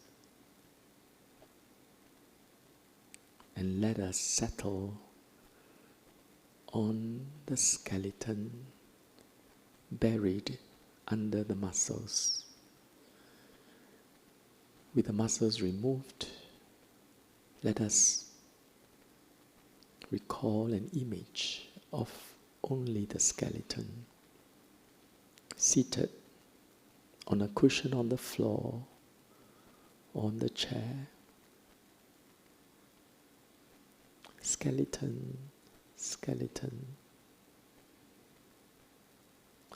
And let us settle on the skeleton buried under the muscles. With the muscles removed, let us recall an image of only the skeleton, seated on a cushion on the floor, on the chair, skeleton, skeleton.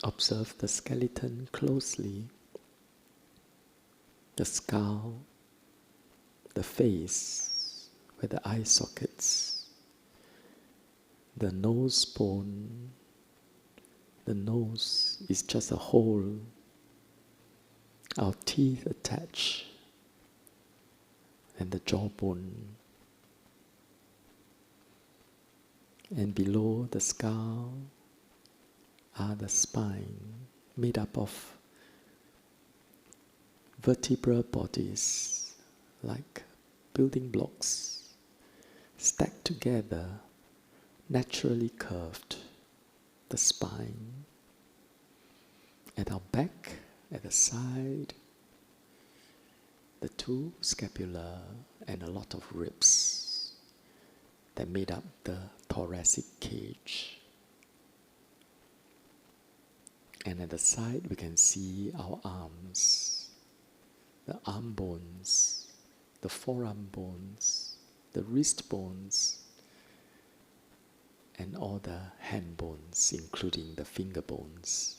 Observe the skeleton closely, the skull, the face, where the eye sockets, the nose bone. The nose is just a hole. Our teeth attach, and the jawbone. And below the skull are the spine, made up of vertebral bodies, like building blocks, stacked together, naturally curved. The spine, at our back, at the side, the two scapula and a lot of ribs that made up the thoracic cage. And at the side we can see our arms, the arm bones, the forearm bones, the wrist bones, and all the hand bones, including the finger bones.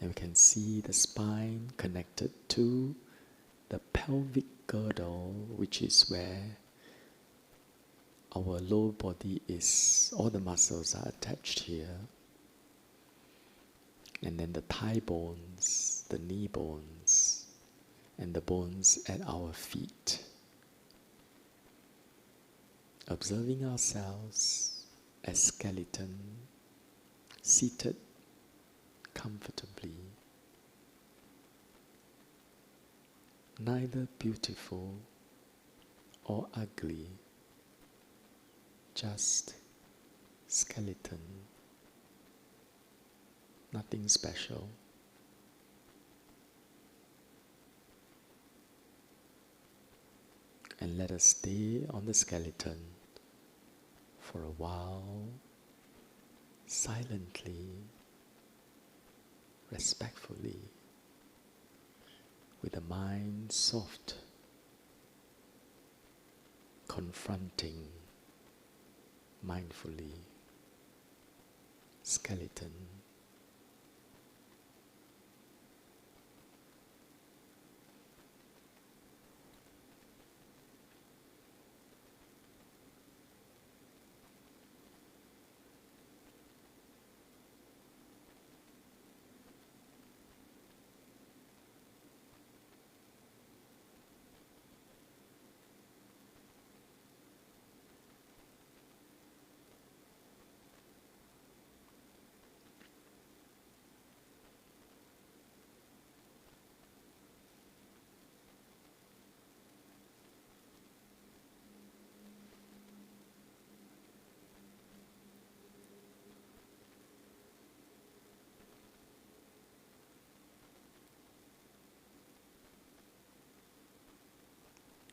And we can see the spine connected to the pelvic girdle, which is where our lower body is. All the muscles are attached here. And then the thigh bones, the knee bones, and the bones at our feet. Observing ourselves as skeleton, seated comfortably, neither beautiful or ugly, just skeleton, nothing special. And let us stay on the skeleton for a while, silently, respectfully, with the mind soft, confronting mindfully, skeleton.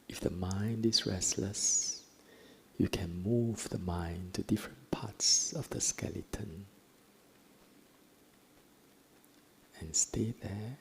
If the mind is restless, you can move the mind to different parts of the skeleton and stay there.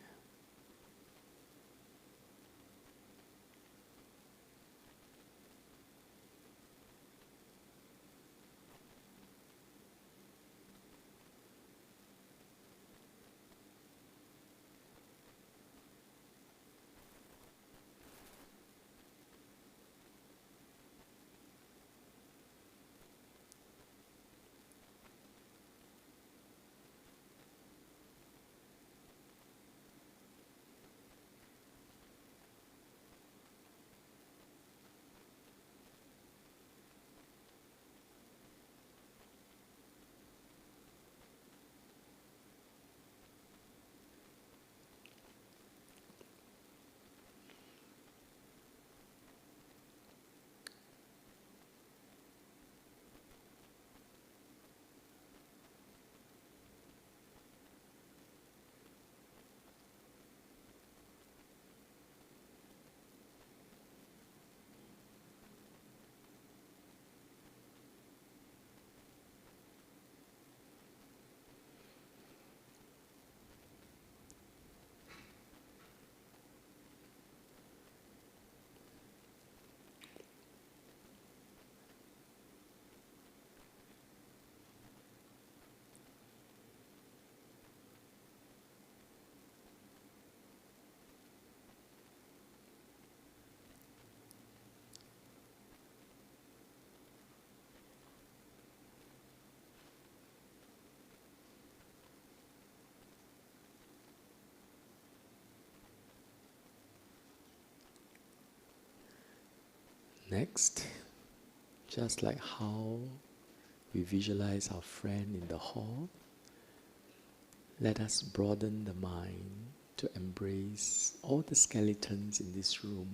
Next, just like how we visualize our friend in the hall, let us broaden the mind to embrace all the skeletons in this room.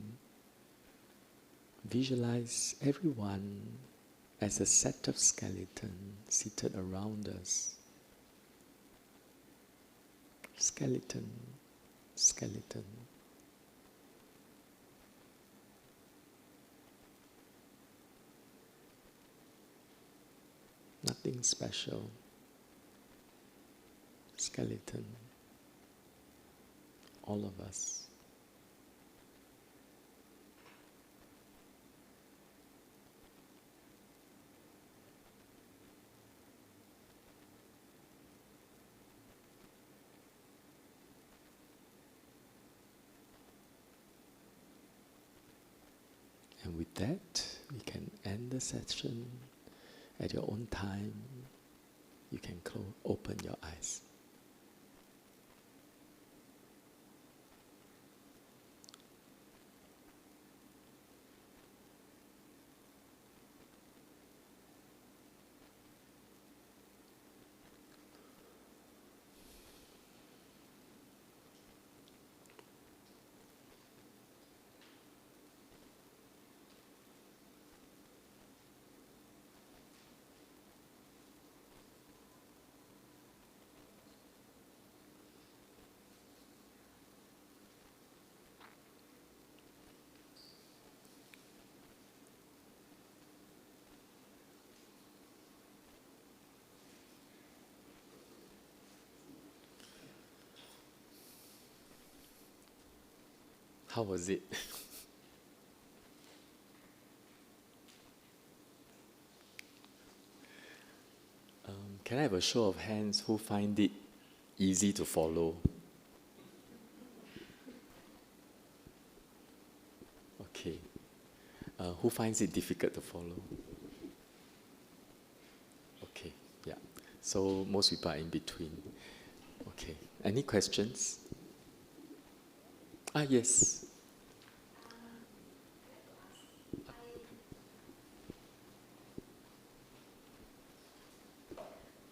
Visualize everyone as a set of skeletons seated around us. Skeleton, skeleton. Nothing special. Skeleton. All of us. And with that, we can end the session at your own time. You can open your eyes. How was it? Can I have a show of hands who find it easy to follow? Okay. Who finds it difficult to follow? Okay, yeah. So most people are in between. Okay. Any questions? Yes.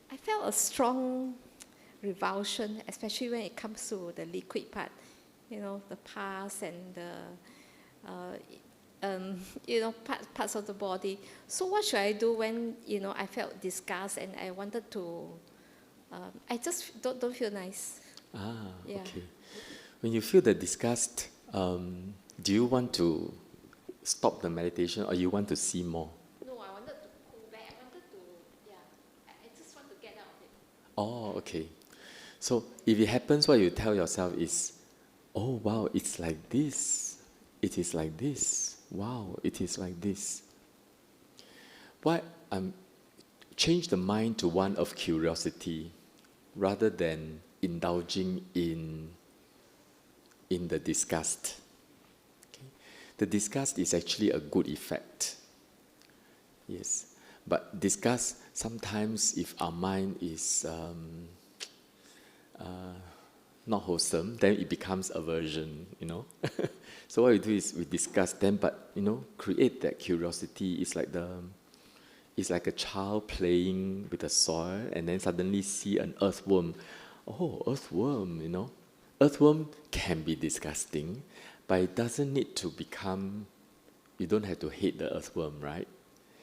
I felt a strong revulsion, especially when it comes to the liquid part, the pus and the, parts of the body. So what should I do when, I felt disgust and I wanted to, I just don't feel nice. Yeah. Okay. When you feel the disgust, do you want to stop the meditation or you want to see more? No, I wanted to pull back. I wanted to, I just want to get out of it. Oh, okay. So if it happens, what you tell yourself is, oh wow, it's like this. It is like this. Wow, it is like this. Change the mind to one of curiosity rather than indulging in the disgust. Okay? The disgust is actually a good effect. Yes. But disgust, sometimes if our mind is not wholesome, then it becomes aversion, So what we do is we discuss them, but create that curiosity. It's like a child playing with the soil and then suddenly see an earthworm. Oh, earthworm, Earthworm can be disgusting, but it doesn't need to become, you don't have to hate the earthworm, right?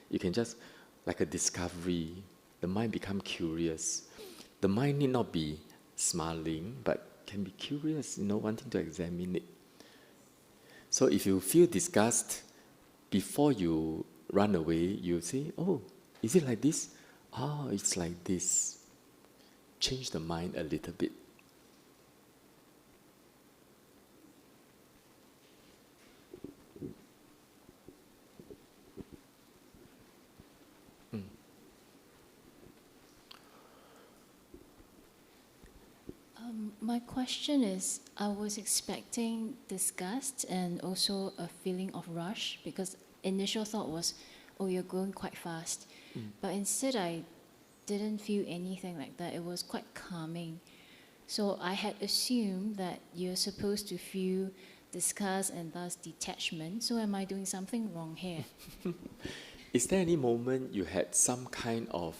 You can just, like a discovery, the mind become curious. The mind need not be smiling, but can be curious, wanting to examine it. So if you feel disgust, before you run away, you say, oh, is it like this? Oh, it's like this. Change the mind a little bit. My question is, I was expecting disgust and also a feeling of rush because initial thought was, oh, you're going quite fast. But instead I didn't feel anything like that. It was quite calming. So I had assumed that you're supposed to feel disgust and thus detachment. So am I doing something wrong here? Is there any moment you had some kind of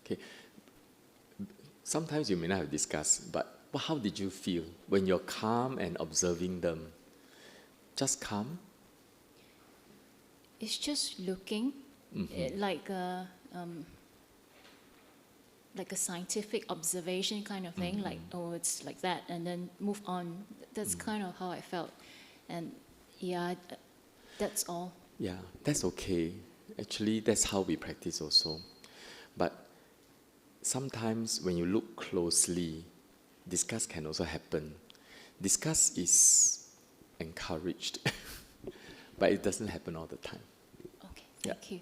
okay? Sometimes you may not have discussed, but how did you feel when you're calm and observing them? Just calm? It's just looking like a scientific observation kind of thing, like, oh, it's like that, and then move on. That's kind of how I felt. And yeah, that's all. Yeah, that's okay. Actually, that's how we practice also. But sometimes when you look closely, disgust can also happen. Disgust is encouraged, but it doesn't happen all the time. Okay, thank you.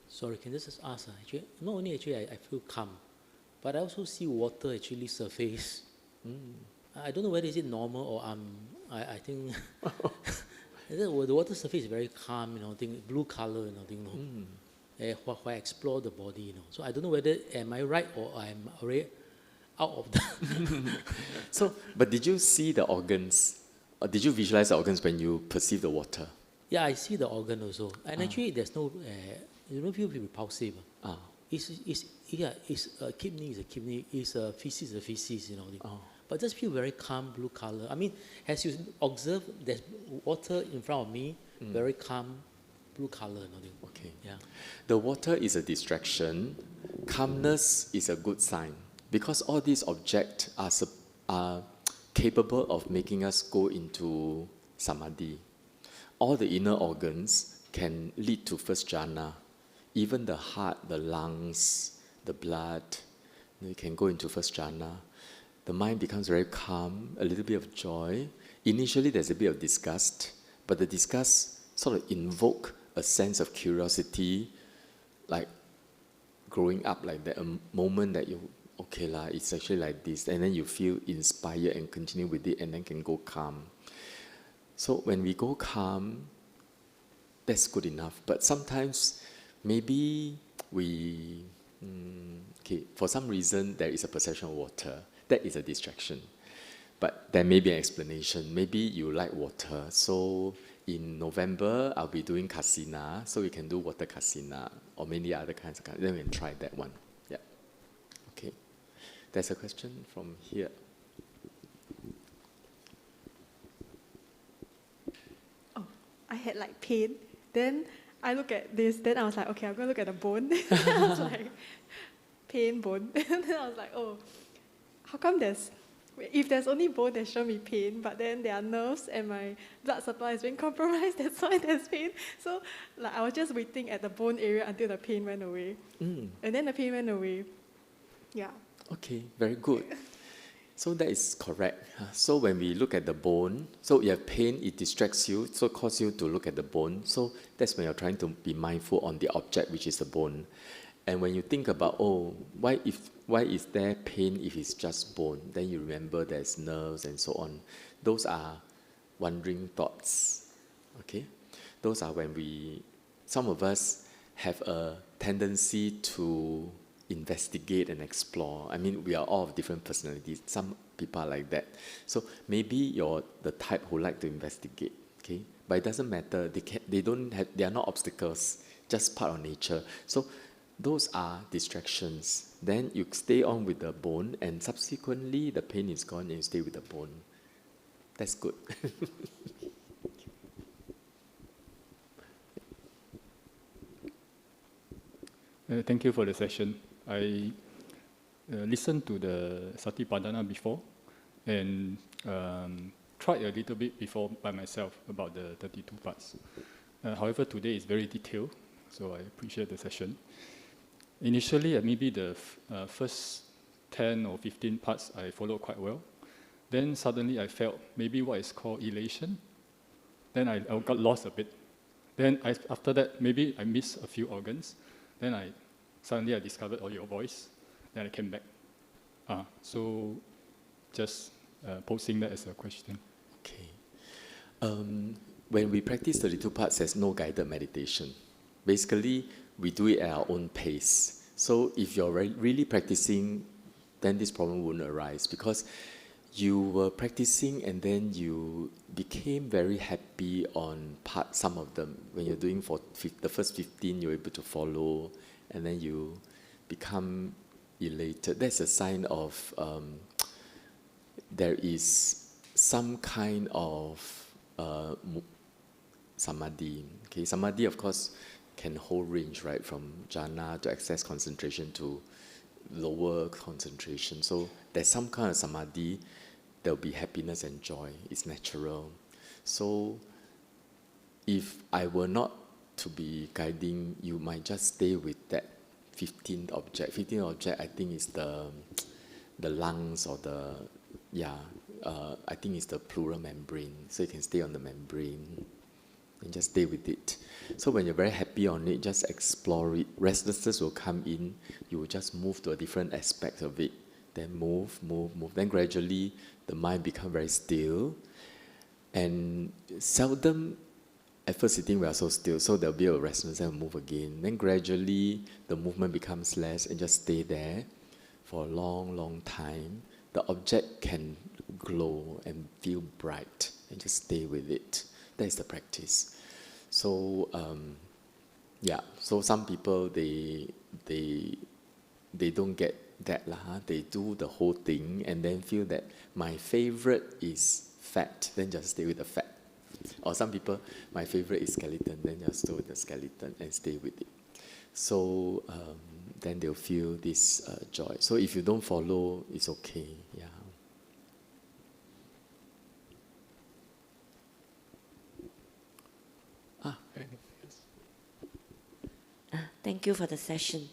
Sorry, can I just ask? Actually, not only actually I feel calm, but I also see water actually surface. I don't know whether is it normal or I think the water surface is very calm, thing, blue color, thing, while I explore the body, So I don't know whether am I right or I'm already out of the. So, but did you see the organs? Or did you visualize the organs when you perceive the water? Yeah, I see the organ also, and actually there's no, you don't feel repulsive. It's a kidney is a kidney, it's a feces is a feces, But just feel very calm, blue color. I mean, as you observe, there's water in front of me, very calm, blue color. Okay. Yeah. The water is a distraction. Calmness is a good sign because all these objects are capable of making us go into samadhi. All the inner organs can lead to first jhana. Even the heart, the lungs, the blood, you can go into first jhana. The mind becomes very calm, a little bit of joy. Initially, there's a bit of disgust, but the disgust sort of invoke a sense of curiosity, like growing up like that, a moment that you, okay lah, it's actually like this, and then you feel inspired and continue with it, and then can go calm. So when we go calm, that's good enough. But sometimes, maybe we, for some reason, there is a perception of water. That is a distraction. But there may be an explanation. Maybe you like water. So in November, I'll be doing kasina. So we can do water kasina or many other kinds of kasina. Then we can try that one. Yeah. Okay. There's a question from here. Oh, I had like pain. Then I look at this. Then I was like, okay, I'm going to look at the bone. I was like, pain, bone. And then I was like, oh, how come if there's only bone, there shouldn't be pain, but then there are nerves and my blood supply is being compromised, that's why there's pain. So like I was just waiting at the bone area until the pain went away. And then the pain went away. Yeah. Okay, very good. So that is correct. So when we look at the bone, so you have pain, it distracts you, so cause you to look at the bone. So that's when you're trying to be mindful on the object, which is the bone. And when you think about, oh, why is there pain if it's just bone? Then you remember there's nerves and so on. Those are wandering thoughts. Okay? Those are when some of us have a tendency to investigate and explore. I mean, we are all of different personalities. Some people are like that. So maybe you're the type who like to investigate. Okay? But it doesn't matter. They are not obstacles. Just part of nature. So those are distractions. Then you stay on with the bone, and subsequently the pain is gone and you stay with the bone. That's good. Thank you for the session. I listened to the Satipadana before and tried a little bit before by myself about the 32 parts. However, today is very detailed, so I appreciate the session. Initially, maybe the first 10 or 15 parts I followed quite well. Then suddenly I felt maybe what is called elation. Then I got lost a bit. Then after that, maybe I missed a few organs. Then suddenly I discovered your voice. Then I came back. So just posing that as a question. Okay. When we practice 32 parts, there's no guided meditation. Basically, we do it at our own pace. So if you're really practicing then this problem wouldn't arise, because you were practicing and then you became very happy on some of them. When you're doing for the first 15, you're able to follow, and then you become elated. That's a sign of there is some kind of samadhi. Okay, samadhi, of course, can hold range, right, from jhana to excess concentration to lower concentration. So there's some kind of samadhi. There'll be happiness and joy. It's natural. So if I were not to be guiding, you might just stay with that 15th object. 15th object, I think, is the lungs, or I think it's the pleural membrane. So you can stay on the membrane and just stay with it. So when you're very happy on it, just explore it. Restlessness will come in. You will just move to a different aspect of it. Then move. Then gradually, the mind becomes very still. And seldom, at first sitting, we are so still. So there'll be a restlessness and move again. Then gradually, the movement becomes less, and just stay there for a long, long time. The object can glow and feel bright, and just stay with it. That is the practice. So, so some people, they don't get that. They do the whole thing and then feel that my favorite is fat, then just stay with the fat. Or some people, my favorite is skeleton, then just stay with the skeleton and stay with it. So then they'll feel this joy. So if you don't follow, it's okay. Yeah. Thank you for the session.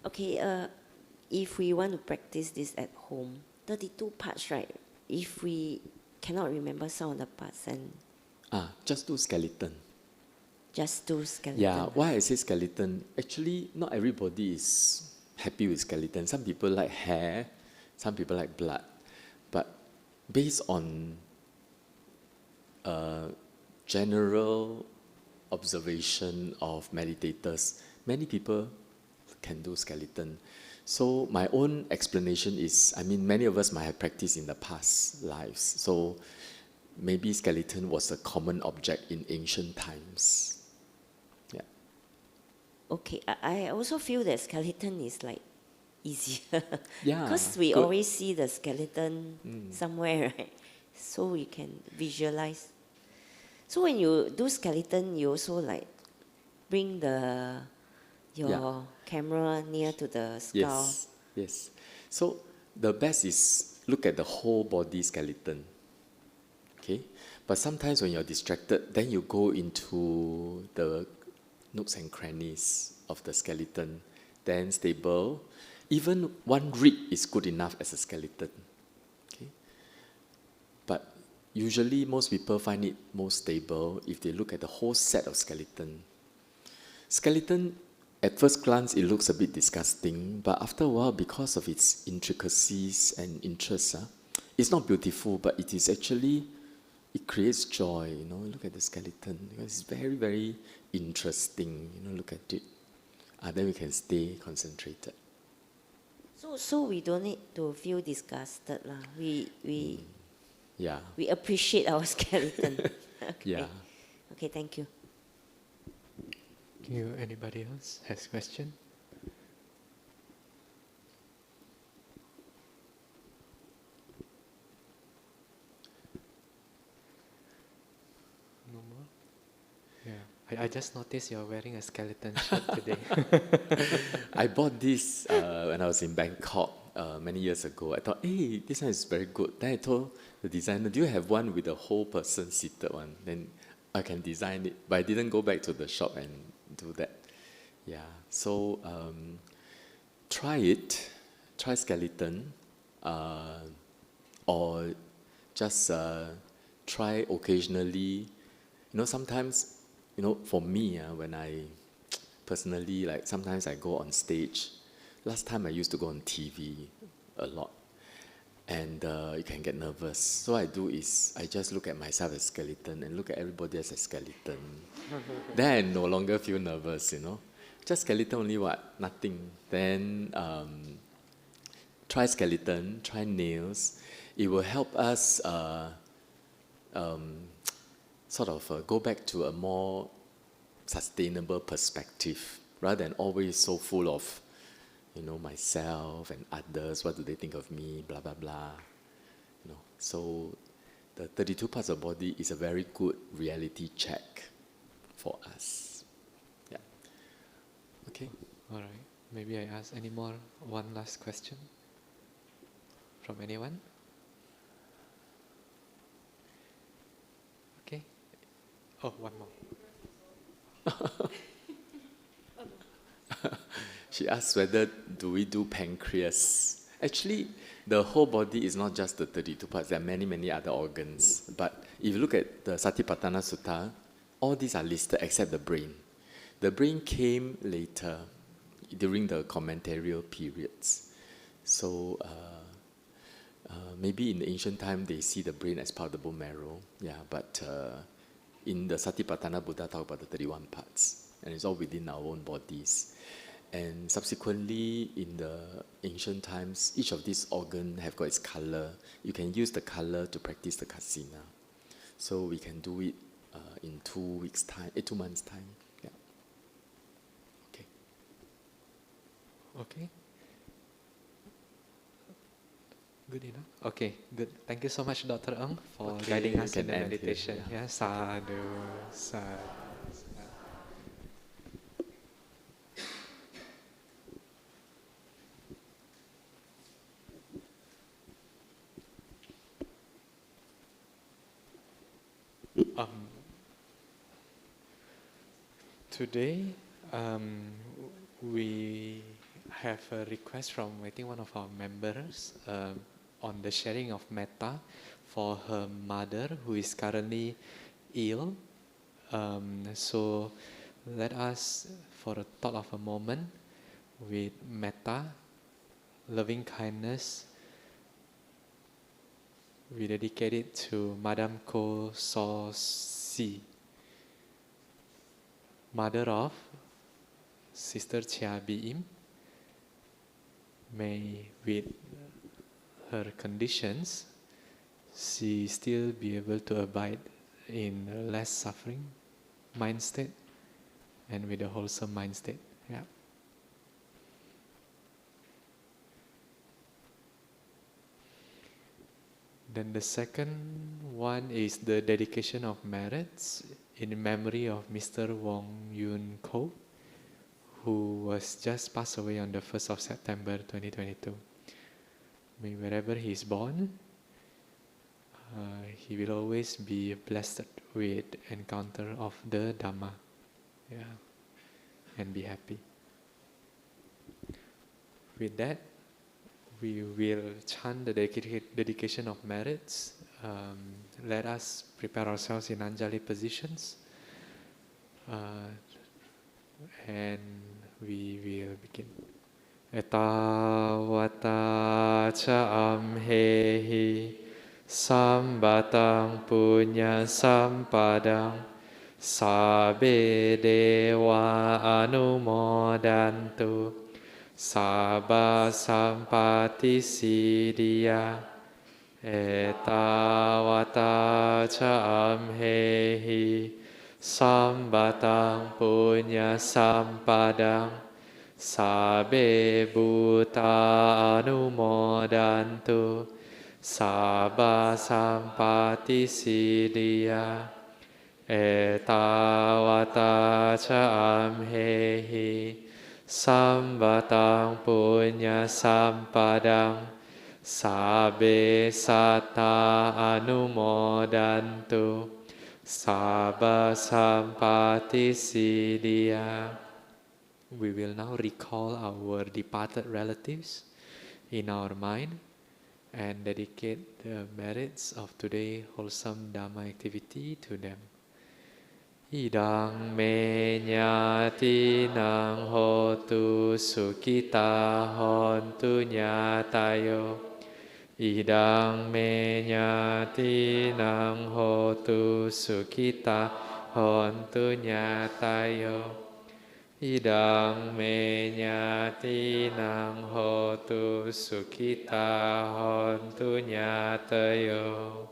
Okay, if we want to practice this at home, 32 parts, right? If we cannot remember some of the parts, and just do skeleton. Just do skeleton. Yeah, why I say skeleton? Actually, not everybody is happy with skeleton. Some people like hair, some people like blood. But based on general observation of meditators, many people can do skeleton. So my own explanation is, many of us might have practiced in the past lives. So maybe skeleton was a common object in ancient times. Yeah. Okay, I also feel that skeleton is like easier. Yeah. Because we good. always see the skeleton somewhere, right? So we can visualize. So when you do skeleton, you also like bring your camera near to the skull. Yes. So the best is look at the whole body skeleton. Okay? But sometimes when you're distracted, then you go into the nooks and crannies of the skeleton. Then stable. Even one rib is good enough as a skeleton. Okay? But usually most people find it most stable if they look at the whole set of skeleton. Skeleton, at first glance, it looks a bit disgusting, but after a while, because of its intricacies and interests, it's not beautiful, but it is actually, it creates joy. Look at the skeleton, because it's very, very interesting. Look at it. Then we can stay concentrated. So we don't need to feel disgusted, lah. We appreciate our skeleton. Okay. Yeah. Okay, thank you. Anybody else has question? No more? Yeah. I just noticed you're wearing a skeleton shirt today. I bought this when I was in Bangkok many years ago. I thought, hey, this one is very good. Then I told the designer, do you have one with a whole person seated one? Then I can design it. But I didn't go back to the shop and do that. Yeah, so try it. Try skeleton. Or just try occasionally. Sometimes, for me, when I personally, sometimes I go on stage. Last time I used to go on TV a lot. And you can get nervous. So what I do is I just look at myself as a skeleton and look at everybody as a skeleton. Then I no longer feel nervous, Just skeleton only what? Nothing. Then try skeleton, try nails. It will help us go back to a more sustainable perspective rather than always so full of, myself and others. What do they think of me? Blah blah blah. So the 32 parts of body is a very good reality check for us. Yeah. Okay. All right. Maybe I ask one last question from anyone? Okay. Oh, one more. She asked whether do we do pancreas. Actually, the whole body is not just the 32 parts. There are many, many other organs. But if you look at the Satipatthana Sutta, all these are listed except the brain. The brain came later, during the commentarial periods. So maybe in the ancient time, they see the brain as part of the bone marrow. Yeah, but in the Satipatthana, Buddha talk about the 31 parts. And it's all within our own bodies. And subsequently, in the ancient times, each of these organs have got its color. You can use the color to practice the kasina. So we can do it in 2 weeks' time, 2 months' time. Yeah. Okay. Okay. Good enough. Okay, good. Thank you so much, Dr. Ng, for Okay, guiding us you in can the end here, meditation. yeah. Yeah, sadhu, sadhu. Today, we have a request from, I think, one of our members on the sharing of metta for her mother who is currently ill. So let us, for a thought of a moment, with metta, loving kindness, we dedicate it to Madame Ko So Si, mother of Sister Chia Bi Im. May with her conditions, she still be able to abide in a less suffering mind state and with a wholesome mind state. Yeah. Then the second one is the dedication of merits in memory of Mr. Wong Yun Ko, who was just passed away on the 1st of September 2022. May wherever he is born, he will always be blessed with encounter of the Dhamma, yeah, and be happy. With that, we will chant the dedication of merits. Let us prepare ourselves in Anjali positions. And we will begin. Etawata cha amhehi sambatang punya sampadang sabbe dewa anumodantu sabba sampati siddhya. Etawata cha amhehi sambatang punya sampadang sabbe bhuta anumodantu sabba sampati siddhya. Etawata cha amhehi sambatang punya sampadang sabbe satta anumodantu sabba sampati siddhya. We will now recall our departed relatives in our mind and dedicate the merits of today's wholesome Dhamma activity to them. Idang me nyati nang hotu sukita hontu nyatayo. Idang me nyati nang hotu sukita hontu nyatayo. Idang me nyati nang hotu sukita hontu nyatayo.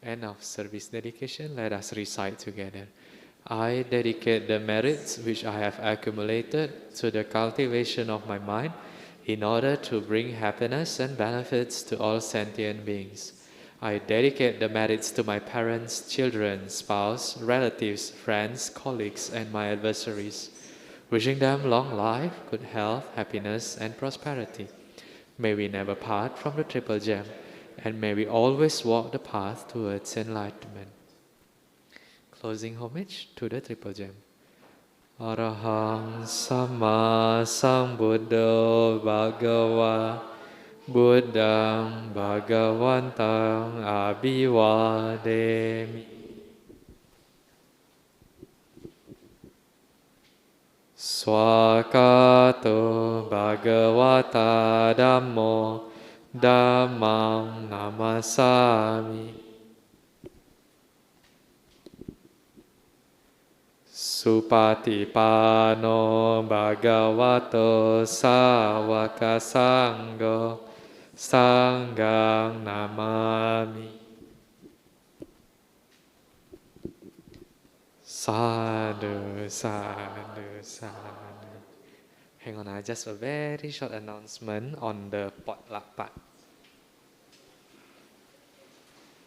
End of service dedication. Let us recite together. I dedicate the merits which I have accumulated to the cultivation of my mind in order to bring happiness and benefits to all sentient beings. I dedicate the merits to my parents, children, spouse, relatives, friends, colleagues, and my adversaries, wishing them long life, good health, happiness, and prosperity. May we never part from the Triple Gem, and may we always walk the path towards enlightenment. Closing homage to the Triple Gem. Arahang Sama Sambuddho Bhagava Buddhang Bhagavantang Abhivademi. Swakato Bhagavata Dhammo Dhammang Namasami. Supatipano Bhagavato Sāvaka Sangho Sanghang Namami. Sadhu, sadhu, sadhu. Hang on, just a very short announcement on the potluck part.